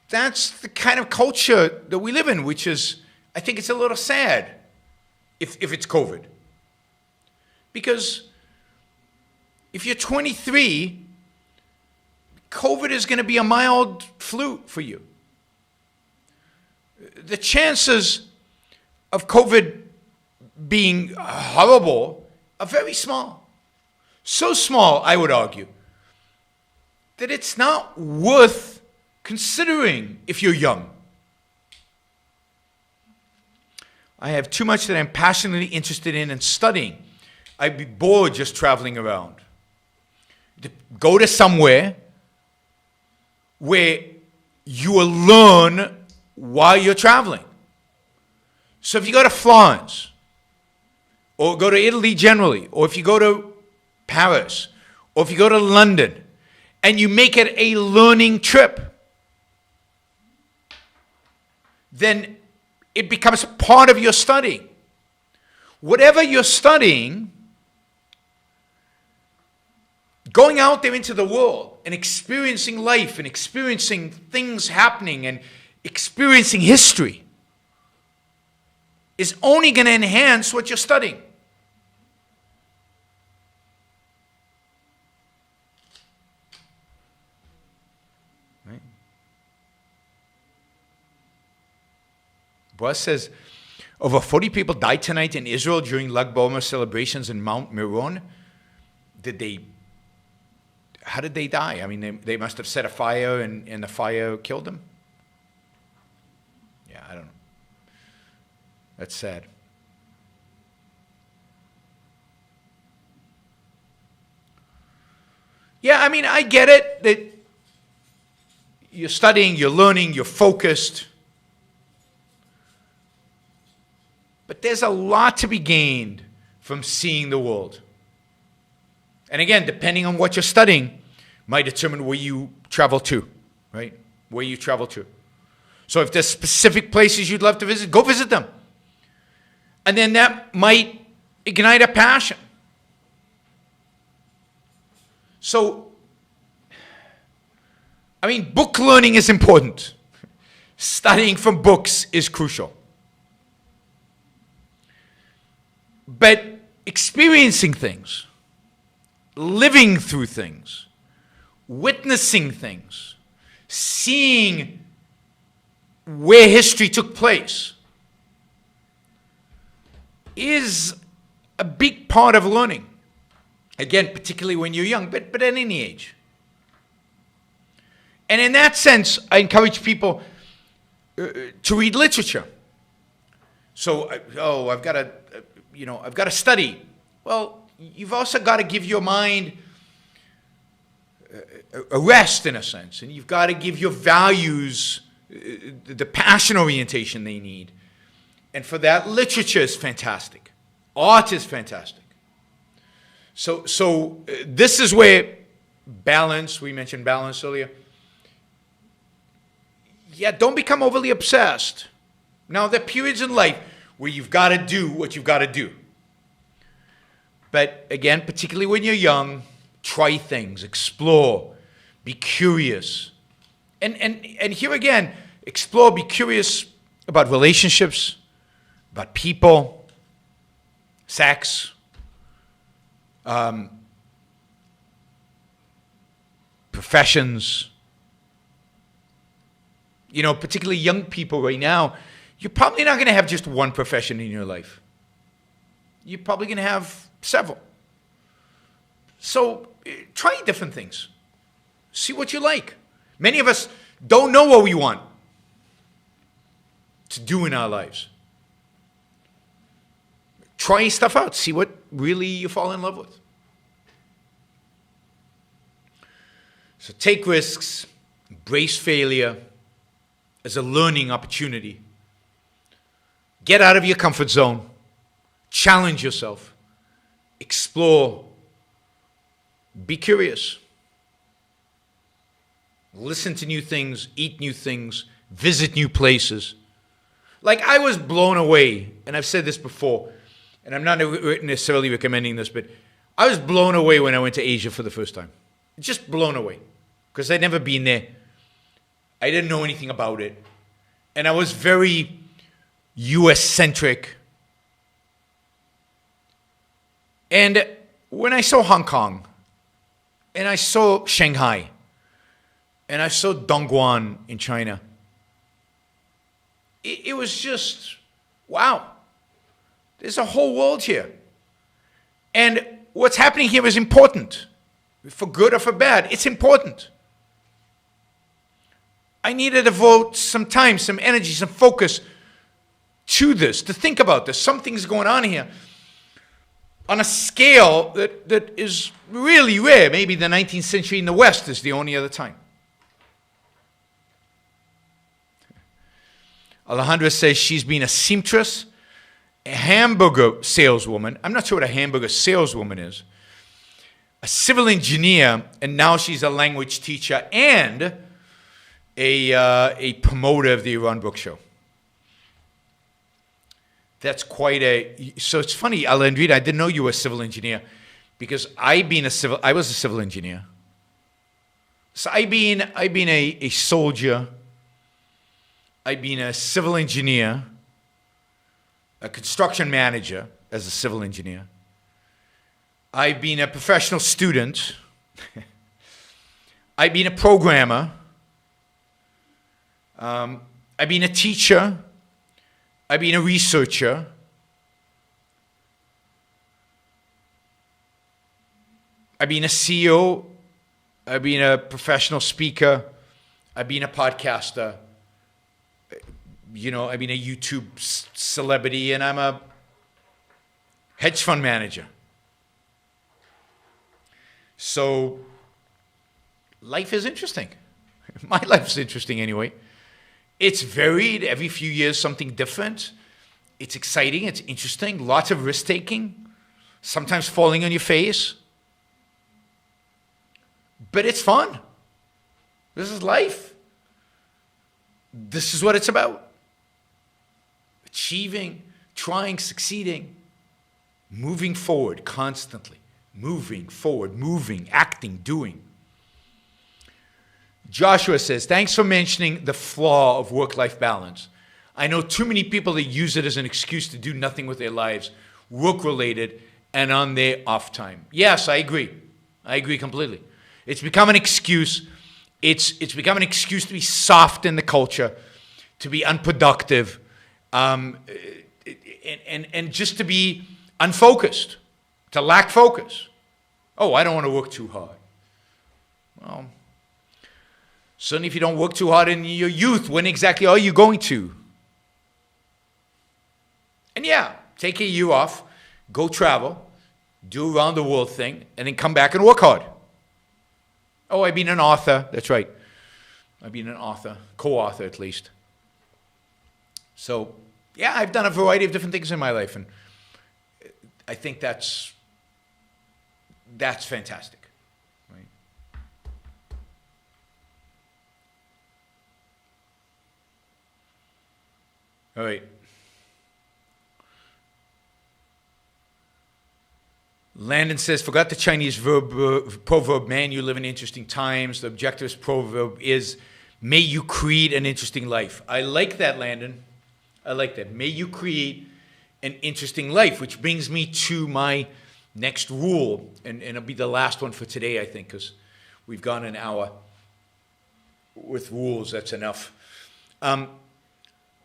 the kind of culture that we live in, which is, I think it's a little sad if it's COVID. Because if you're 23, COVID is going to be a mild flu for you. The chances of COVID being horrible are very small. So small, I would argue, that it's not worth considering if you're young. I have too much that I'm passionately interested in and studying. I'd be bored just traveling around. Go to somewhere where you will learn while you're traveling. So if you go to Florence, or go to Italy generally, or if you go to Paris, or if you go to London, and you make it a learning trip, then it becomes part of your studying. Whatever you're studying, going out there into the world and experiencing life and experiencing things happening and experiencing history is only going to enhance what you're studying. Right? Boss says, over 40 people died tonight in Israel during Lag BaOmer celebrations in Mount Meron. How did they die? I mean, they must have set a fire and the fire killed them? Yeah, I don't know. That's sad. Yeah, I mean, I get it that you're studying, you're learning, you're focused. But there's a lot to be gained from seeing the world. And again, depending on what you're studying, might determine where you travel to, right? Where you travel to. So if there's specific places you'd love to visit, go visit them. And then that might ignite a passion. So, I mean, book learning is important. Studying from books is crucial. But experiencing things, living through things, witnessing things, seeing where history took place is a big part of learning. Again, particularly when you're young, but at any age. And in that sense, I encourage people to read literature. So, I've got to study. Well, you've also got to give your mind a rest in a sense, and you've got to give your values the passion orientation they need. And for that, literature is fantastic. Art is fantastic. So this is where balance, we mentioned balance earlier. Yeah, don't become overly obsessed. Now, there are periods in life where you've got to do what you've got to do. But again, particularly when you're young, try things, explore, be curious. And here again, explore, be curious about relationships, about people, sex, professions. You know, particularly young people right now, you're probably not going to have just one profession in your life. You're probably going to have several. So try different things. See what you like. Many of us don't know what we want to do in our lives. Try stuff out. See what really you fall in love with. So take risks, embrace failure, as a learning opportunity. Get out of your comfort zone. Challenge yourself. Explore. Be curious. Listen to new things, eat new things, visit new places. Like, I was blown away, and I've said this before, and I'm not necessarily recommending this, but I was blown away when I went to Asia for the first time. Just blown away, because I'd never been there. I didn't know anything about it. And I was very US-centric. And when I saw Hong Kong, and I saw Shanghai, and I saw Dongguan in China, it was just, wow, there's a whole world here. And what's happening here is important. For good or for bad, it's important. I need to devote some time, some energy, some focus to this, to think about this. Something's going on here on a scale that is really rare. Maybe the 19th century in the West is the only other time. Alejandra says she's been a seamstress, a hamburger saleswoman. I'm not sure what a hamburger saleswoman is. A civil engineer, and now she's a language teacher and a promoter of the Yaron Brook show. That's quite a... So it's funny, Alejandrina, I didn't know you were a civil engineer, because I was a civil engineer. So I've been a soldier. I've been a civil engineer, a construction manager as a civil engineer. I've been a professional student. I've been a programmer. I've been a teacher. I've been a researcher. I've been a CEO. I've been a professional speaker. I've been a podcaster. You know, I've been a YouTube celebrity, and I'm a hedge fund manager. So life is interesting. My life's interesting anyway. It's varied. Every few years, something different. It's exciting. It's interesting. Lots of risk-taking. Sometimes falling on your face. But it's fun. This is life. This is what it's about. Achieving, trying, succeeding, moving forward constantly. Moving forward, moving, acting, doing. Joshua says, thanks for mentioning the flaw of work-life balance. I know too many people that use it as an excuse to do nothing with their lives, work-related, and on their off time. Yes, I agree. I agree completely. It's become an excuse. It's become an excuse to be soft in the culture, to be unproductive, and just to be unfocused, to lack focus. Oh, I don't want to work too hard. Well, certainly if you don't work too hard in your youth, when exactly are you going to? And yeah, take a year off, go travel, do a round the world thing, and then come back and work hard. Oh, I've been an author. That's right. I've been an author, co-author at least. So, yeah, I've done a variety of different things in my life, and I think that's fantastic, right? All right. Landon says, forgot the Chinese proverb, man, you live in interesting times. The Objectivist proverb is, may you create an interesting life. I like that, Landon. I like that. May you create an interesting life, which brings me to my next rule, and it'll be the last one for today, I think, because we've gone an hour with rules. That's enough. And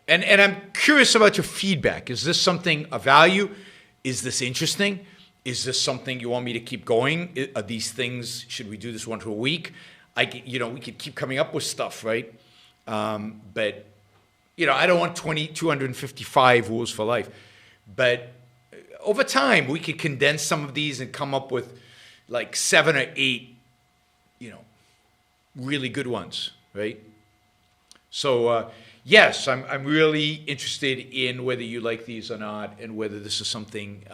I'm curious about your feedback. Is this something of value? Is this interesting? Is this something you want me to keep going? Are these things, should we do this once a week? We could keep coming up with stuff, right? But, I don't want 255 rules for life. But over time, we could condense some of these and come up with like 7 or 8, really good ones, right? So yes, I'm really interested in whether you like these or not, and whether this is something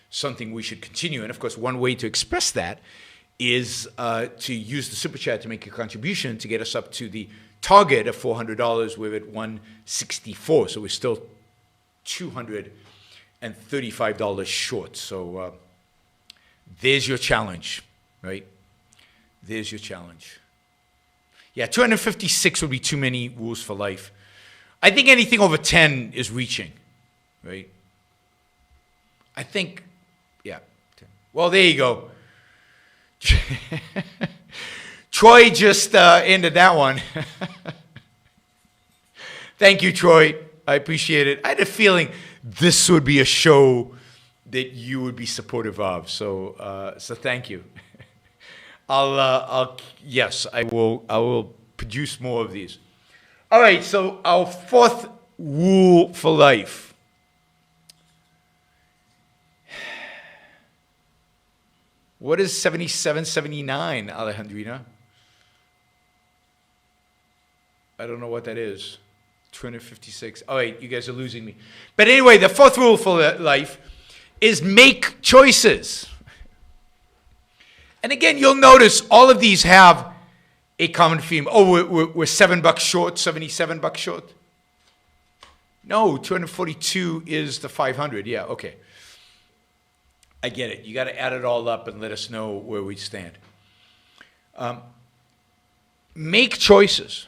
something we should continue. And of course, one way to express that is to use the super chat to make a contribution to get us up to the target of $400. We're at $164, so we're still $235 short. So there's your challenge, right? There's your challenge. Yeah, 256 would be too many rules for life. I think anything over 10 is reaching, right? I think, yeah. 10. Well, there you go. Troy just ended that one. Thank you, Troy. I appreciate it. I had a feeling this would be a show that you would be supportive of. So, so thank you. Yes, I will produce more of these. All right. So our fourth rule for life. What is 7779, Alejandrina? I don't know what that is. 256. All right, you guys are losing me. But anyway, the fourth rule for life is make choices. And again, you'll notice all of these have a common theme. Oh, we're $7 short, $77 short. No, 242 is the 500. Yeah, okay. I get it. You got to add it all up and let us know where we stand. Make choices.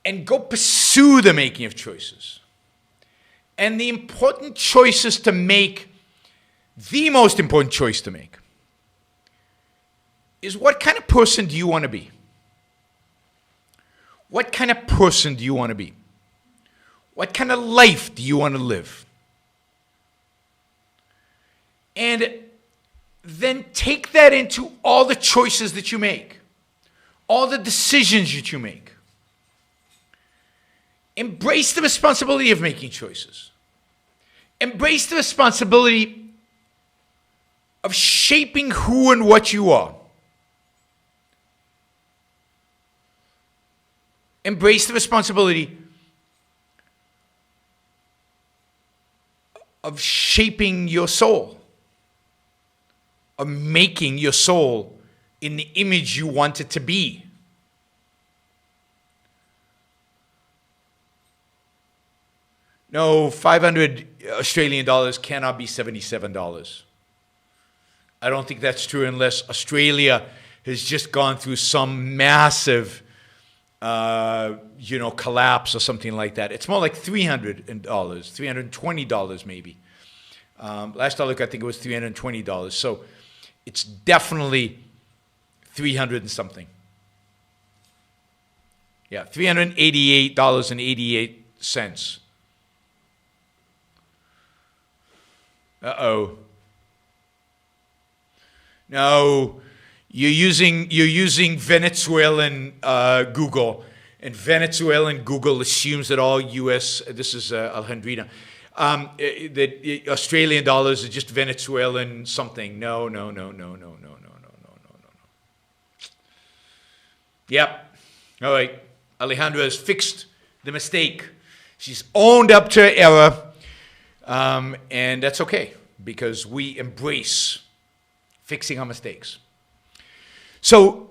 And go pursue the making of choices. And the important choices to make, the most important choice to make, is what kind of person do you want to be? What kind of person do you want to be? What kind of life do you want to live? And then take that into all the choices that you make, all the decisions that you make. Embrace the responsibility of making choices. Embrace the responsibility of shaping who and what you are. Embrace the responsibility of shaping your soul. Of making your soul in the image you want it to be. No, 500 Australian dollars cannot be $77. I don't think that's true unless Australia has just gone through some massive, collapse or something like that. It's more like $300, $320 maybe. Last I looked, I think it was $320. So it's definitely 300 and something. Yeah, $388.88. Uh-oh. No, you're using Venezuelan Google, and Venezuelan Google assumes that all U.S. This is Alejandrina. That Australian dollars are just Venezuelan something. No. Yep. All right. Alejandra has fixed the mistake. She's owned up to her error. And that's okay, because we embrace fixing our mistakes. So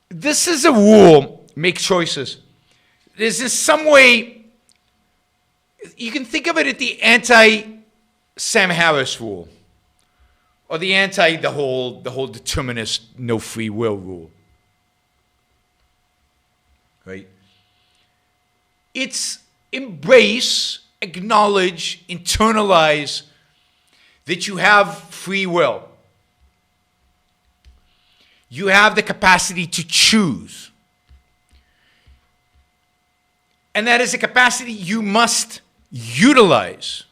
this is a rule, make choices. There's in some way, you can think of it as the anti-Sam Harris rule, or the anti the whole determinist, no free will rule. Right? It's embrace, acknowledge, internalize that you have free will. You have the capacity to choose. And that is a capacity you must utilize.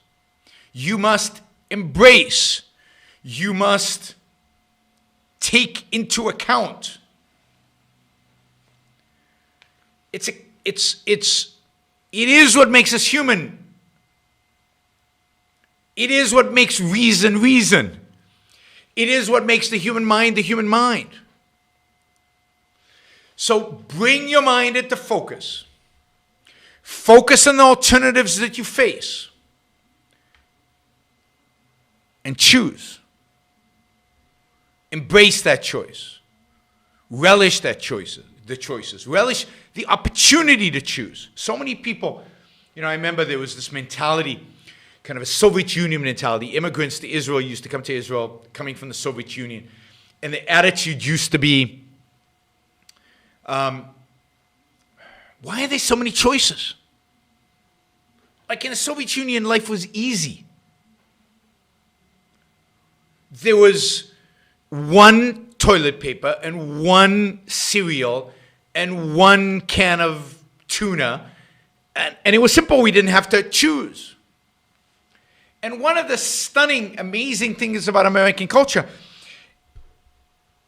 You must embrace. You must take into account. It is what makes us human. It is what makes reason reason. It is what makes the human mind the human mind. So bring your mind into focus. Focus on the alternatives that you face. And choose. Embrace that choice. Relish the choices. Relish the opportunity to choose. So many people, I remember there was this mentality, kind of a Soviet Union mentality. Immigrants to Israel used to come to Israel, coming from the Soviet Union. And the attitude used to be, why are there so many choices? Like in the Soviet Union, life was easy. There was one toilet paper and one cereal and one can of tuna. And it was simple. We didn't have to choose. And one of the stunning, amazing things about American culture,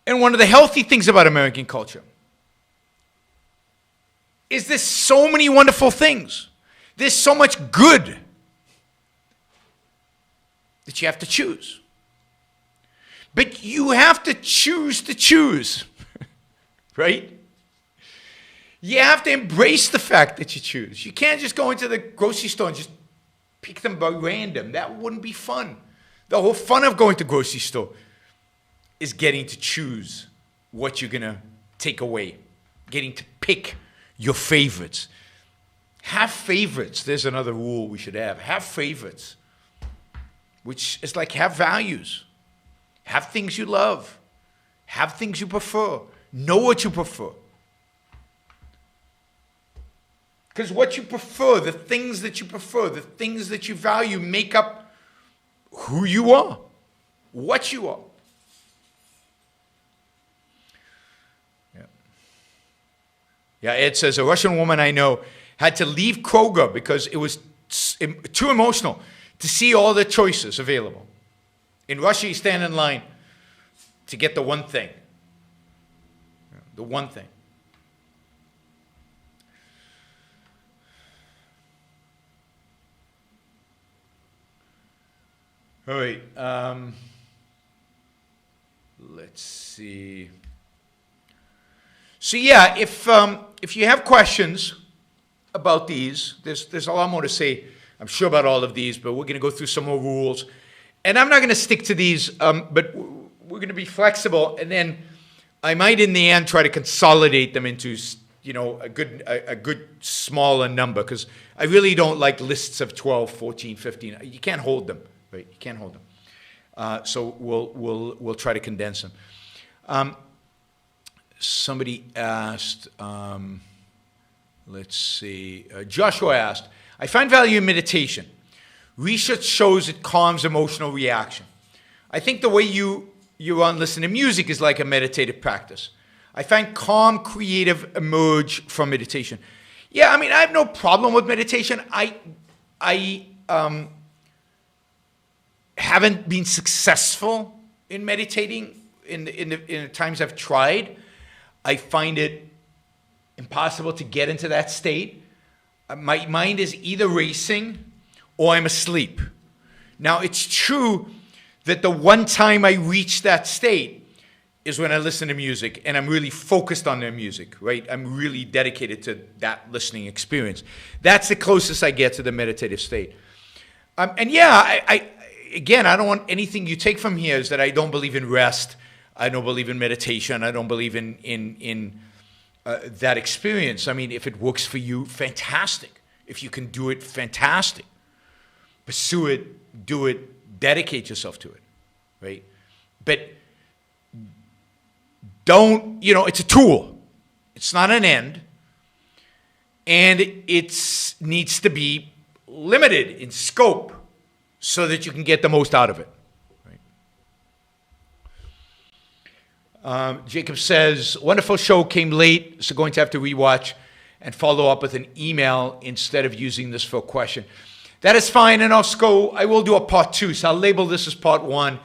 and one of the healthy things about American culture, is there's so many wonderful things. There's so much good that you have to choose. But you have to choose, right? You have to embrace the fact that you choose. You can't just go into the grocery store and just pick them by random. That wouldn't be fun. The whole fun of going to the grocery store is getting to choose what you're going to take away, getting to pick your favorites. Have favorites. There's another rule we should have. Have favorites, which is like have values. Have things you love. Have things you prefer. Know what you prefer. Because what you prefer, the things that you prefer, the things that you value make up who you are, what you are. Yeah, Ed says, a Russian woman I know had to leave Kroger because it was too emotional to see all the choices available. In Russia, you stand in line to get the one thing. The one thing. All right. Let's see. So yeah, if you have questions about these, there's a lot more to say, I'm sure, about all of these, but we're going to go through some more rules. And I'm not going to stick to these, but we're going to be flexible, and then I might in the end try to consolidate them into a good smaller number, because I really don't like lists of 12, 14, 15. You can't hold them, right? You can't hold them. So we'll try to condense them. Somebody asked, let's see, Joshua asked, I find value in meditation. Research shows it calms emotional reaction. I think the way you listen to music is like a meditative practice. I find calm, creative emerge from meditation. Yeah, I mean, I have no problem with meditation. I haven't been successful in meditating in the times I've tried. I find it impossible to get into that state. My mind is either racing or I'm asleep. Now, it's true that the one time I reach that state is when I listen to music and I'm really focused on their music, right? I'm really dedicated to that listening experience. That's the closest I get to the meditative state. And yeah, again, I don't want anything you take from here is that I don't believe in rest. I don't believe in meditation. I don't believe in that experience. I mean, if it works for you, fantastic. If you can do it, fantastic. Pursue it, do it, dedicate yourself to it, right? But don't, it's a tool. It's not an end. And it needs to be limited in scope so that you can get the most out of it. Right? Jacob says, wonderful show, came late, so going to have to rewatch and follow up with an email instead of using this for a question. That is fine, and I will do a part 2. So I'll label this as part 1.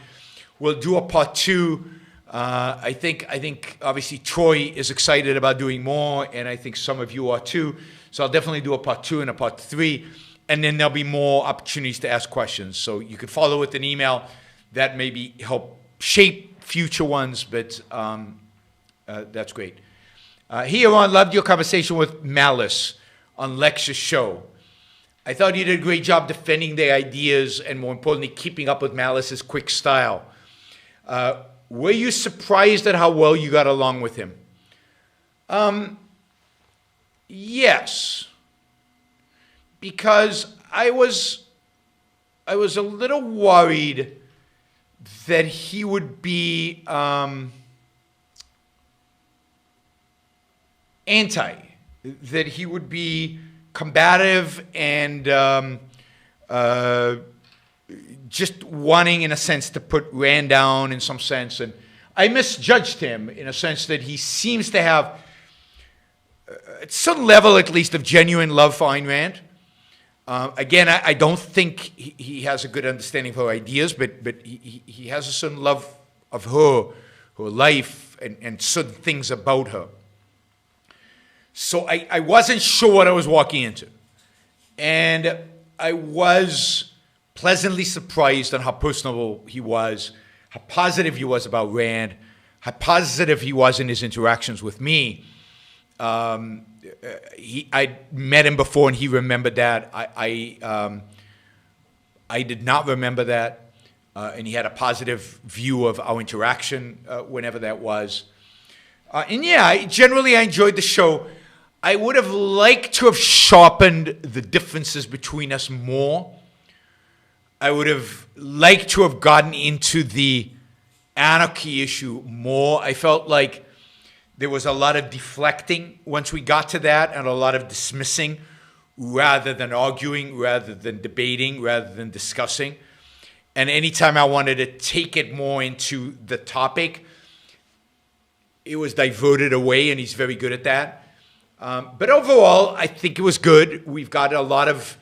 We'll do a part 2. I think obviously Troy is excited about doing more, and I think some of you are too. So I'll definitely do a part 2 and a part 3, and then there'll be more opportunities to ask questions. So you can follow with an email. That maybe help shape future ones, but that's great. Hey, Yaron, loved your conversation with Malice on Lex's show. I thought you did a great job defending their ideas and, more importantly, keeping up with Malice's quick style. Were you surprised at how well you got along with him? Yes. Because I was a little worried that he would be anti, that he would be combative and just wanting, in a sense, to put Rand down in some sense. And I misjudged him in a sense that he seems to have, at some level at least, of genuine love for Ayn Rand. Again, I don't think he has a good understanding of her ideas, but he has a certain love of her life, and certain things about her. So I wasn't sure what I was walking into. And I was pleasantly surprised on how personable he was, how positive he was about Rand, how positive he was in his interactions with me. I met him before, and he remembered that. I did not remember that, and he had a positive view of our interaction whenever that was. And yeah, generally I enjoyed the show. I would have liked to have sharpened the differences between us more. I would have liked to have gotten into the anarchy issue more. I felt like there was a lot of deflecting once we got to that, and a lot of dismissing rather than arguing, rather than debating, rather than discussing. And anytime I wanted to take it more into the topic, it was diverted away, and he's very good at that. But overall, I think it was good. We've got a lot of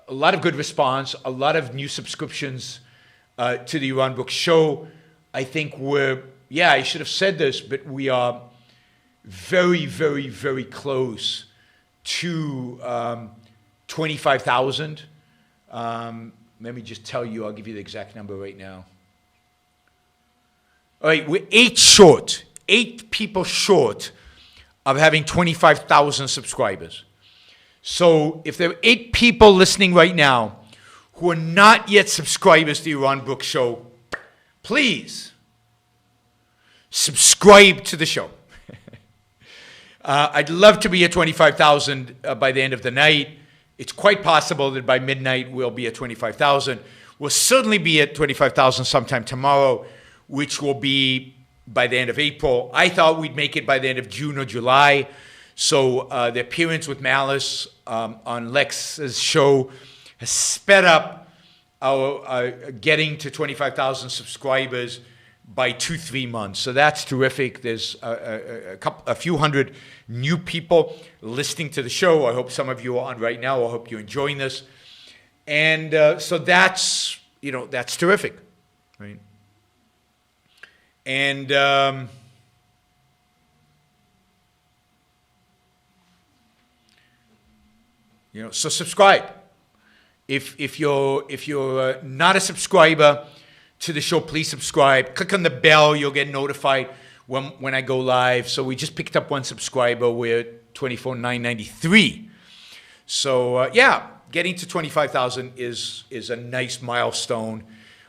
good response, a lot of new subscriptions to the Yaron Brook show. I think I should have said this, but we are very, very, very close to 25,000. Let me just tell you, I'll give you the exact number right now. All right, we're 8 people short of having 25,000 subscribers. So if there are 8 people listening right now who are not yet subscribers to the Yaron Brook show, please subscribe to the show. I'd love to be at 25,000 by the end of the night. It's quite possible that by midnight we'll be at 25,000. We'll certainly be at 25,000 sometime tomorrow, which will be by the end of April. I thought we'd make it by the end of June or July. So the appearance with Malice on Lex's show has sped up our getting to 25,000 subscribers by 2-3 months. So that's terrific. There's a few hundred new people listening to the show. I hope some of you are on right now. I hope you're enjoying this. And so that's terrific, right? And so subscribe. If you're not a subscriber to the show, please subscribe. Click on the bell. You'll get notified when I go live. So we just picked up one subscriber. We're at 24,993. So getting to 25,000 is a nice milestone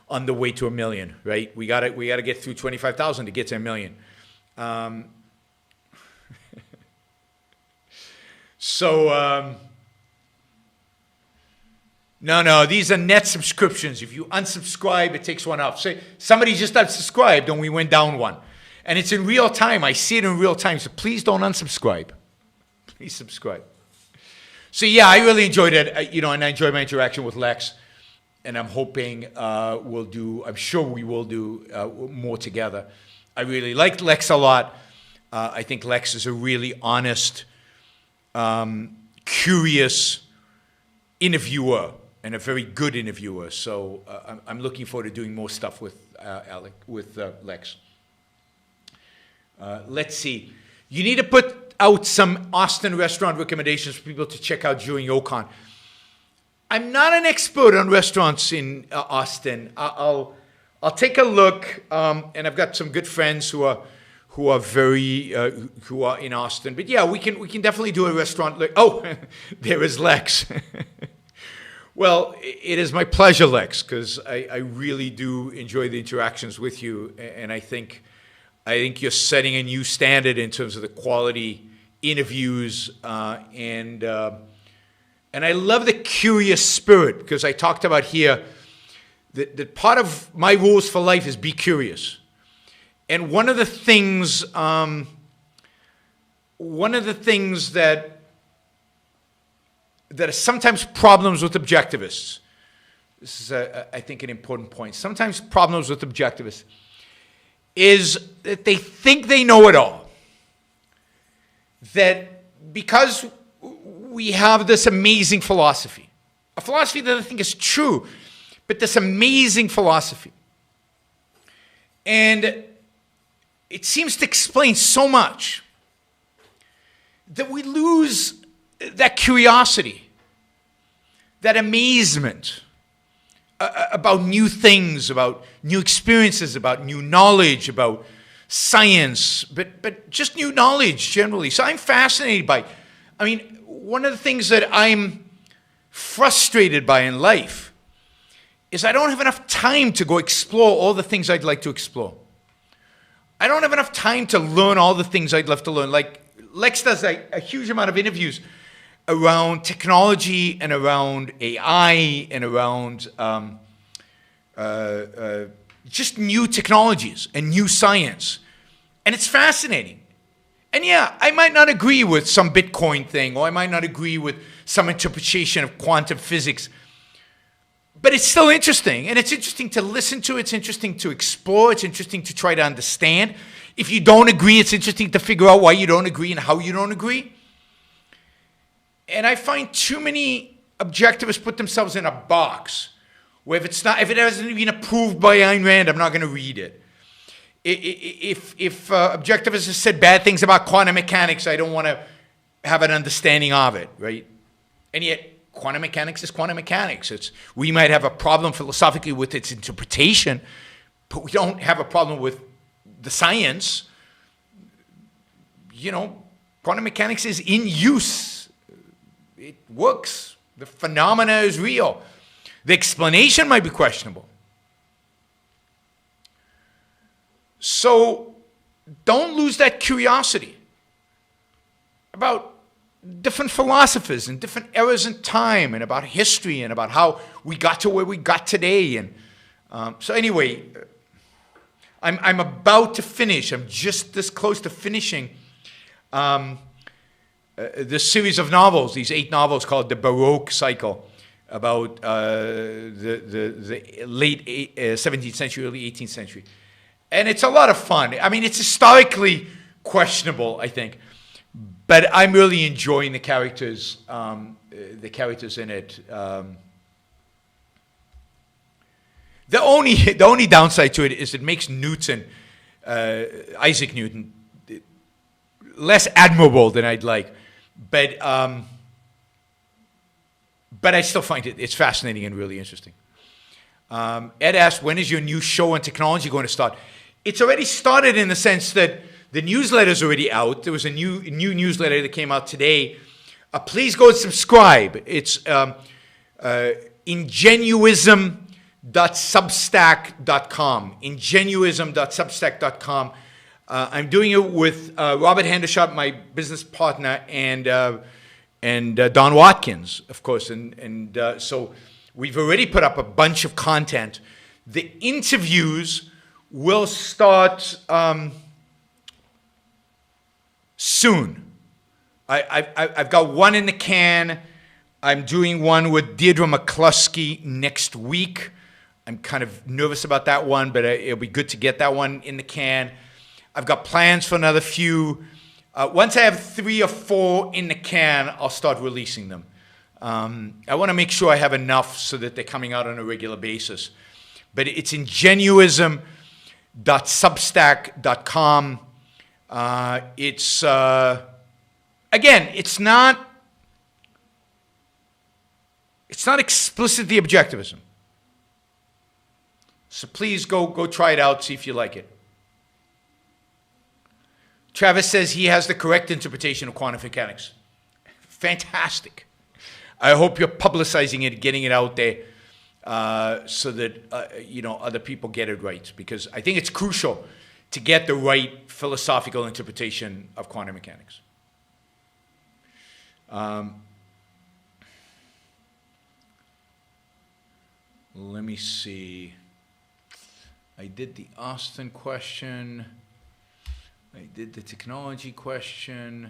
on the way to 1 million, right? We got to get through 25,000 to get to 1 million. No, these are net subscriptions. If you unsubscribe, it takes one off. Say somebody just unsubscribed and we went down one. And it's in real time. I see it in real time. So please don't unsubscribe. Please subscribe. So yeah, I really enjoyed it, and I enjoyed my interaction with Lex. And I'm hoping I'm sure we will do more together. I really liked Lex a lot. I think Lex is a really honest, curious interviewer and a very good interviewer. So I'm looking forward to doing more stuff with Lex. Let's see. You need to put out some Austin restaurant recommendations for people to check out during YoCon. I'm not an expert on restaurants in Austin. I'll take a look, and I've got some good friends who who are very who are in Austin. But yeah, we can definitely do a restaurant. Oh, there is Lex. Well, it is my pleasure, Lex, because I really do enjoy the interactions with you, and I think you're setting a new standard in terms of the quality interviews, and I love the curious spirit, because I talked about here that part of my rules for life is be curious. And one of the things that are sometimes problems with objectivists, this is, I think, an important point. Sometimes problems with objectivists is that they think they know it all. That because we have this amazing philosophy, a philosophy that I think is true, but this amazing philosophy, and it seems to explain so much, that we lose that curiosity, that amazement about new things, about new experiences, about new knowledge, about science, but just new knowledge generally. So I'm fascinated by, one of the things that I'm frustrated by in life is I don't have enough time to go explore all the things I'd like to explore. I don't have enough time to learn all the things I'd love to learn. Like Lex does a huge amount of interviews around technology and around AI and around just new technologies and new science. And it's fascinating. And yeah, I might not agree with some Bitcoin thing, or I might not agree with some interpretation of quantum physics, but it's still interesting. And it's interesting to listen to, it's interesting to explore, it's interesting to try to understand. If you don't agree, it's interesting to figure out why you don't agree and how you don't agree. And I find too many objectivists put themselves in a box where if it hasn't been approved by Ayn Rand, I'm not going to read it. If objectivists have said bad things about quantum mechanics, I don't want to have an understanding of it, right? And yet, quantum mechanics is quantum mechanics. We might have a problem philosophically with its interpretation, but we don't have a problem with the science. Quantum mechanics is in use. It works. The phenomena is real. The explanation might be questionable. So don't lose that curiosity about different philosophers and different eras in time and about history and about how we got to where we got today. And so anyway, I'm about to finish. I'm just this close to finishing this series of novels, these 8 novels called the Baroque cycle, about the late 17th century, early 18th century. And it's a lot of fun. It's historically questionable, I think, but I'm really enjoying the characters in it. The only downside to it is it makes Newton, Isaac Newton, less admirable than I'd like, but I still find it's fascinating and really interesting. Ed asked, when is your new show on technology going to start? It's already started in the sense that the newsletter's already out. There was a new newsletter that came out today. Please go and subscribe. It's ingenuism.substack.com. Ingenuism.substack.com. I'm doing it with Robert Hendershot, my business partner, and Don Watkins, of course. And so we've already put up a bunch of content. The interviews will start soon. I've got one in the can. I'm doing one with Deirdre McCluskey next week. I'm kind of nervous about that one, but it'll be good to get that one in the can. I've got plans for another few. Once I have 3 or 4 in the can, I'll start releasing them. I want to make sure I have enough so that they're coming out on a regular basis. But it's ingenuism.substack.com. It's, again, it's not explicitly objectivism. So please go try it out, see if you like it. Travis says he has the correct interpretation of quantum mechanics. Fantastic. I hope you're publicizing it, getting it out there, so that other people get it right, because I think it's crucial to get the right philosophical interpretation of quantum mechanics. Let me see. I did the Austin question. I did the technology question.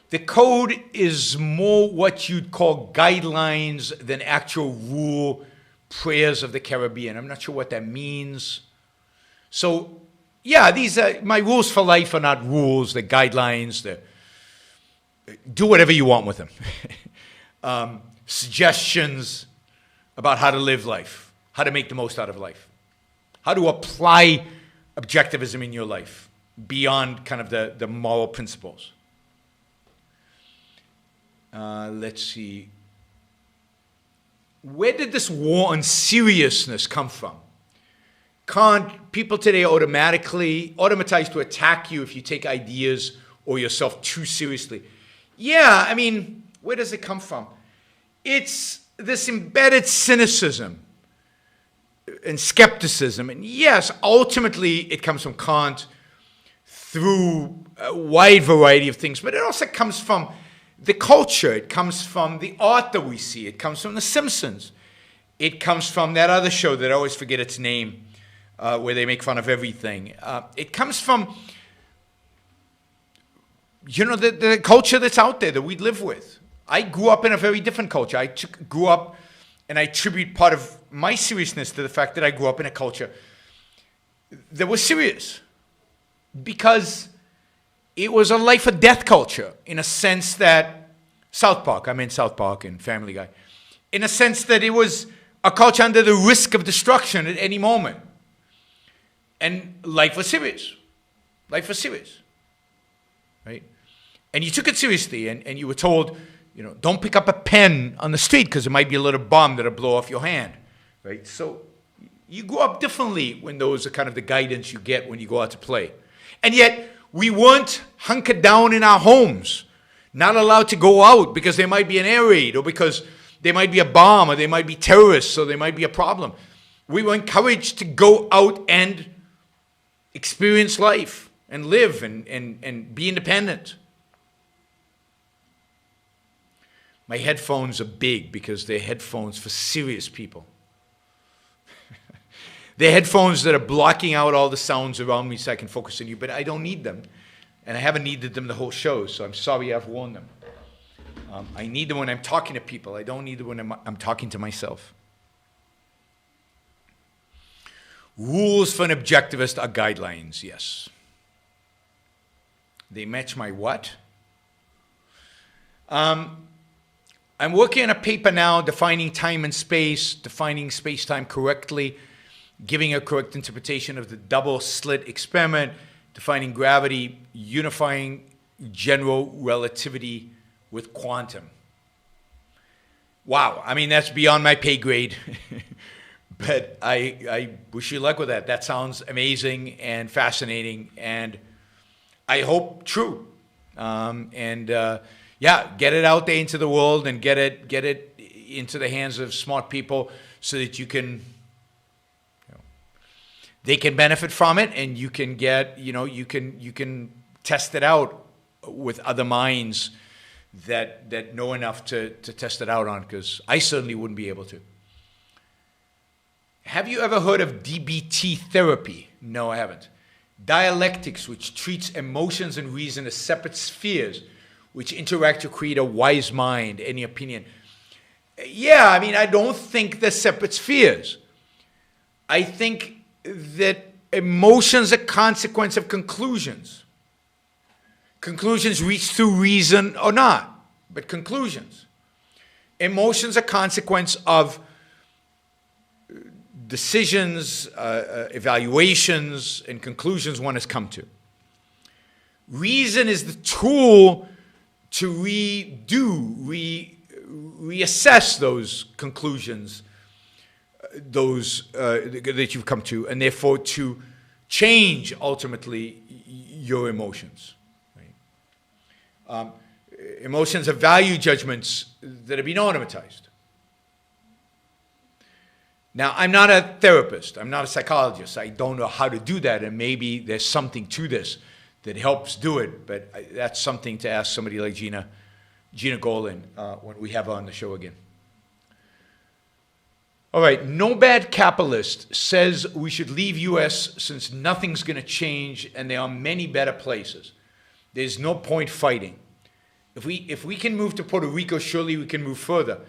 The code is more what you'd call guidelines than actual rule prayers of the Caribbean. I'm not sure what that means. So, yeah, these are my rules for life are not rules, they're guidelines. Do whatever you want with them. Suggestions about how to live life, how to make the most out of life, how to apply objectivism in your life beyond kind of the moral principles. Let's see. Where did this war on seriousness come from? Can't people today automatize to attack you if you take ideas or yourself too seriously? Yeah, I mean, where does it come from? It's this embedded cynicism and skepticism. And yes, ultimately it comes from Kant through a wide variety of things, but it also comes from the culture. It comes from the art that we see. It comes from The Simpsons. It comes from that other show that I always forget its name, where they make fun of everything. It comes from, the culture that's out there that we live with. I grew up in a very different culture. I grew up, and I attribute part of my seriousness to the fact that I grew up in a culture that was serious, because it was a life or death culture, in a sense that South Park and Family Guy, in a sense that it was a culture under the risk of destruction at any moment. And life was serious. Life was serious. Right? And you took it seriously, and you were told, don't pick up a pen on the street because it might be a little bomb that'll blow off your hand. Right? So you grow up differently when those are kind of the guidance you get when you go out to play. And yet, we weren't hunkered down in our homes, not allowed to go out because there might be an air raid, or because there might be a bomb, or there might be terrorists, or there might be a problem. We were encouraged to go out and experience life and live and be independent. My headphones are big because they're headphones for serious people. They're headphones that are blocking out all the sounds around me so I can focus on you, but I don't need them. And I haven't needed them the whole show, so I'm sorry I've worn them. I need them when I'm talking to people. I don't need them when I'm talking to myself. Rules for an objectivist are guidelines, yes. They match my what? I'm working on a paper now defining time and space, defining space-time correctly, giving a correct interpretation of the double-slit experiment, defining gravity, unifying general relativity with quantum. Wow, I mean, that's beyond my pay grade. But I wish you luck with that. That sounds amazing and fascinating, and I hope true. Yeah, get it out there into the world and get it into the hands of smart people so that you can, they can benefit from it, and you can get, you can test it out with other minds that know enough to test it out on, because I certainly wouldn't be able to. Have you ever heard of DBT therapy? No, I haven't. Dialectics, which treats emotions and reason as separate spheres, which interact to create a wise mind. Any opinion? Yeah, I mean, I don't think they're separate spheres. I think that emotions are a consequence of conclusions. Conclusions reached through reason or not, but conclusions. Emotions are a consequence of decisions, evaluations, and conclusions one has come to. Reason is the tool to reassess those conclusions, that you've come to, and therefore to change ultimately your emotions. Right? Emotions are value judgments that have been automatized. Now, I'm not a therapist. I'm not a psychologist. I don't know how to do that, and maybe there's something to this that helps do it, but that's something to ask somebody like Gina Golan when we have her on the show again. All right, No Bad Capitalist says we should leave U.S. since nothing's going to change and there are many better places. There's no point fighting. If we can move to Puerto Rico, surely we can move further.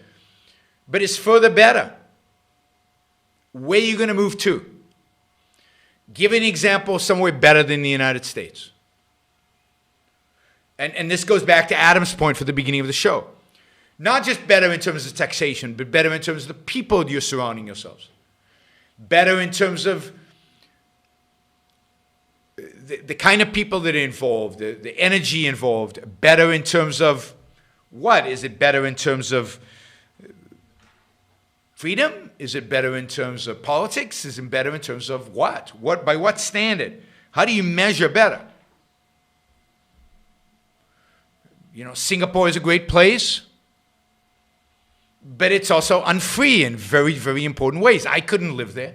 But is further better? Where are you going to move to? Give an example somewhere better than the United States. And this goes back to Adam's point for the beginning of the show. Not just better in terms of taxation, but better in terms of the people you're surrounding yourselves. Better in terms of the kind of people that are involved, the energy involved. Better in terms of what? Is it better in terms of freedom? Is it better in terms of politics? Is it better in terms of what? By what standard? How do you measure better? You know, Singapore is a great place, but it's also unfree in very, very important ways. I couldn't live there.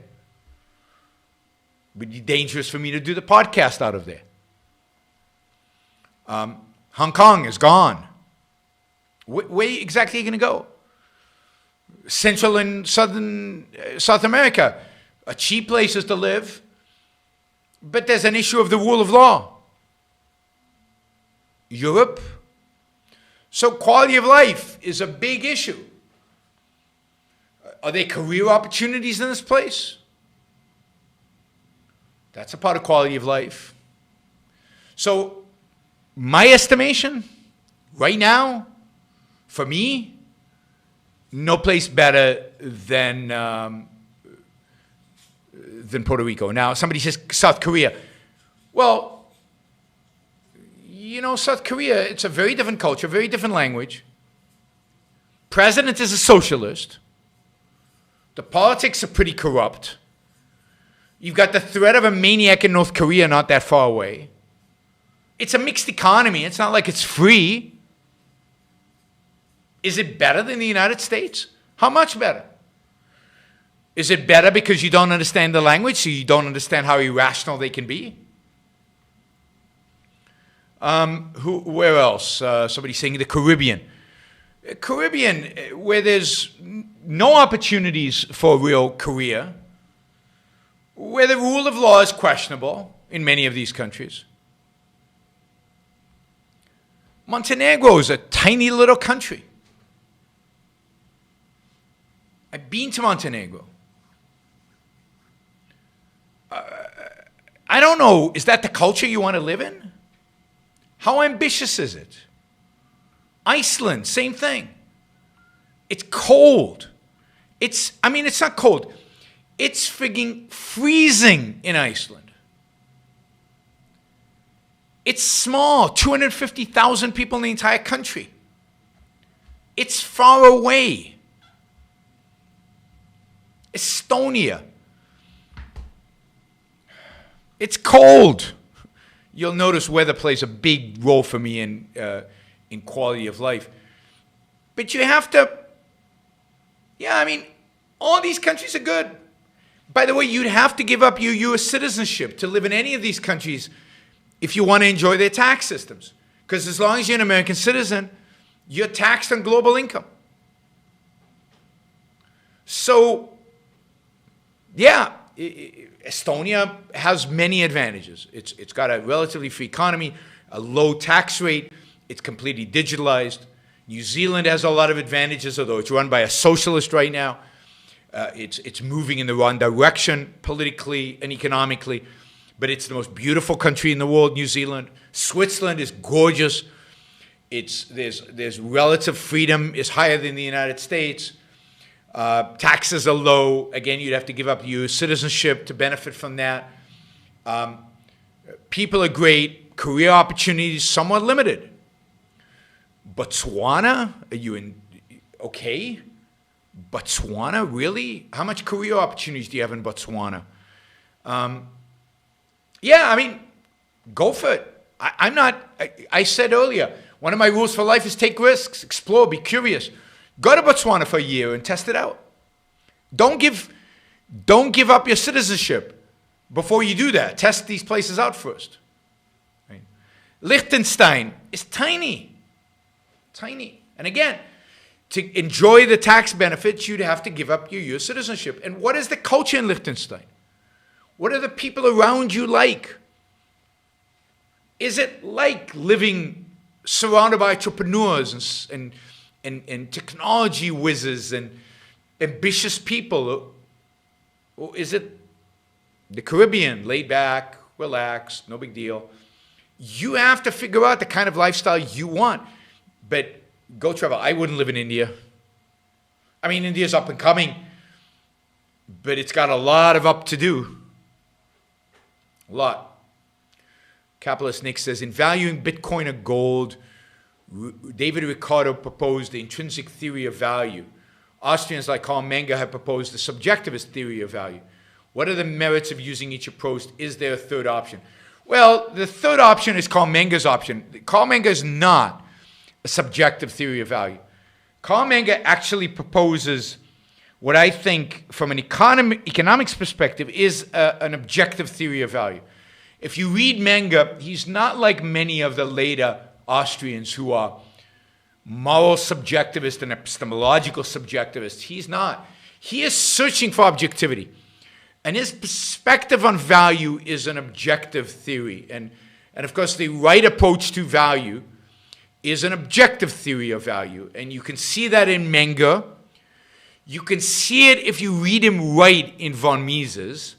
It would be dangerous for me to do the podcast out of there. Hong Kong is gone. Where exactly are you going to go? Central and South America are cheap places to live, but there's an issue of the rule of law. Europe. So quality of life is a big issue. Are there career opportunities in this place? That's a part of quality of life. So my estimation, right now, for me, no place better than Puerto Rico. Now, somebody says South Korea. Well, you know, South Korea, it's a very different culture, very different language. President is a socialist. The politics are pretty corrupt. You've got the threat of a maniac in North Korea not that far away. It's a mixed economy. It's not like it's free. Is it better than the United States? How much better? Is it better because you don't understand the language, so you don't understand how irrational they can be? Where else? Somebody saying the Caribbean. Caribbean, where there's no opportunities for a real career, where the rule of law is questionable in many of these countries. Montenegro is a tiny little country. I've been to Montenegro. I don't know, is that the culture you want to live in? How ambitious is it? Iceland, same thing. It's cold. It's not cold. It's frigging freezing in Iceland. It's small, 250,000 people in the entire country. It's far away. Estonia. It's cold. You'll notice weather plays a big role for me in quality of life. But you have to, all these countries are good. By the way, you'd have to give up your U.S. citizenship to live in any of these countries if you want to enjoy their tax systems. Because as long as you're an American citizen, you're taxed on global income. So, yeah, Estonia has many advantages. It's got a relatively free economy, a low tax rate. It's completely digitalized. New Zealand has a lot of advantages, although it's run by a socialist right now. It's moving in the wrong direction politically and economically, but it's the most beautiful country in the world, New Zealand. Switzerland is gorgeous. There's relative freedom is higher than the United States. Taxes are low. Again, you'd have to give up your citizenship to benefit from that. People are great. Career opportunities somewhat limited. Botswana, are you okay? Botswana, really? How much career opportunities do you have in Botswana? Yeah, I mean, go for it. I said earlier, one of my rules for life is take risks, explore, be curious. Go to Botswana for a year and test it out. Don't give up your citizenship before you do that. Test these places out first. Right? Liechtenstein is tiny. Tiny. And again, to enjoy the tax benefits, you'd have to give up your US citizenship. And what is the culture in Liechtenstein? What are the people around you like? Is it like living surrounded by entrepreneurs and technology whizzes and ambitious people? Or is it the Caribbean, laid back, relaxed, no big deal? You have to figure out the kind of lifestyle you want. But go travel. I wouldn't live in India. I mean, India's up and coming, but it's got a lot of up to do. A lot. Capitalist Nick says, in valuing Bitcoin or gold, David Ricardo proposed the intrinsic theory of value. Austrians like Karl Menger have proposed the subjectivist theory of value. What are the merits of using each approach? Is there a third option? Well, the third option is Karl Menger's option. Karl Menger is not a subjective theory of value. Karl Menger actually proposes what I think from an economics perspective is an objective theory of value. If you read Menger, he's not like many of the later Austrians who are moral subjectivist and epistemological subjectivist. He's not. He is searching for objectivity. And his perspective on value is an objective theory. And of course, the right approach to value is an objective theory of value. And you can see that in Menger. You can see it if you read him write in von Mises.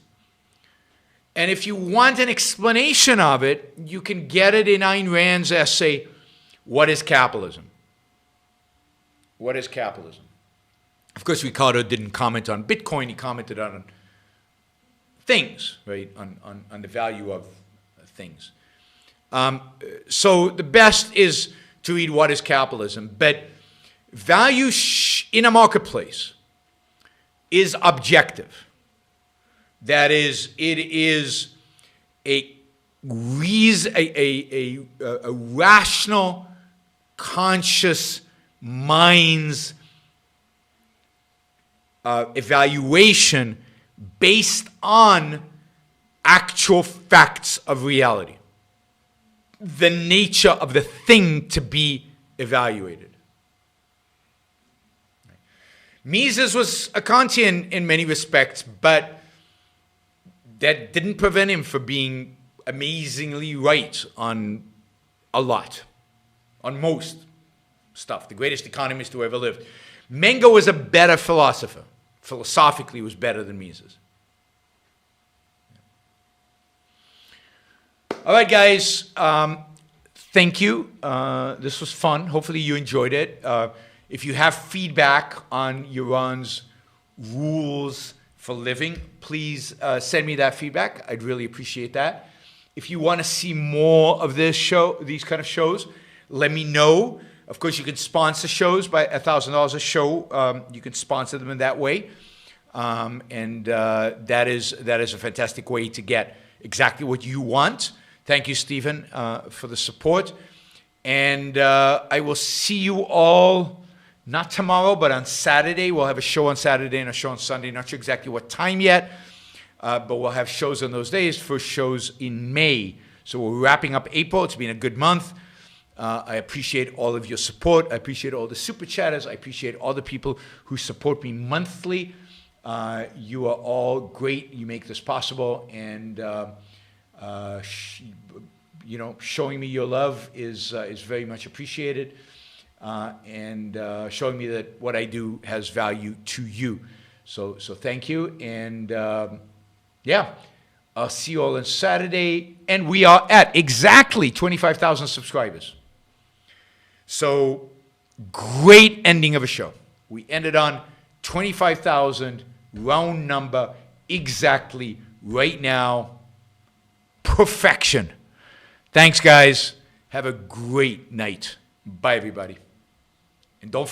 And if you want an explanation of it, you can get it in Ayn Rand's essay, What is Capitalism? What is capitalism? Of course, Ricardo didn't comment on Bitcoin. He commented on things, right? On the value of things. So the best is to read What is Capitalism? But value in a marketplace is objective. That is, it is a rational, conscious mind's evaluation based on actual facts of reality. The nature of the thing to be evaluated. Mises was a Kantian in many respects, but that didn't prevent him from being amazingly right on a lot, on most stuff. The greatest economist who ever lived. Menger was a better philosopher. Philosophically, was better than Mises. All right, guys. Thank you. This was fun. Hopefully, you enjoyed it. If you have feedback on Yaron's rules for living, please send me that feedback. I'd really appreciate that. If you want to see more of this show, these kind of shows, let me know. Of course, you can sponsor shows by $1,000 a show. You can sponsor them in that way, and that is a fantastic way to get exactly what you want. Thank you, Stephen, for the support, and I will see you all. Not tomorrow, but on Saturday. We'll have a show on Saturday and a show on Sunday. Not sure exactly what time yet, but we'll have shows on those days. First shows in May. So we're wrapping up April. It's been a good month. I appreciate all of your support. I appreciate all the super chatters. I appreciate all the people who support me monthly. You are all great. You make this possible. And, showing me your love is very much appreciated. And showing me that what I do has value to you. So thank you. And yeah, I'll see you all on Saturday. And we are at exactly 25,000 subscribers. So great ending of a show. We ended on 25,000, round number, exactly right now. Perfection. Thanks, guys. Have a great night. Bye, everybody. And don't forget.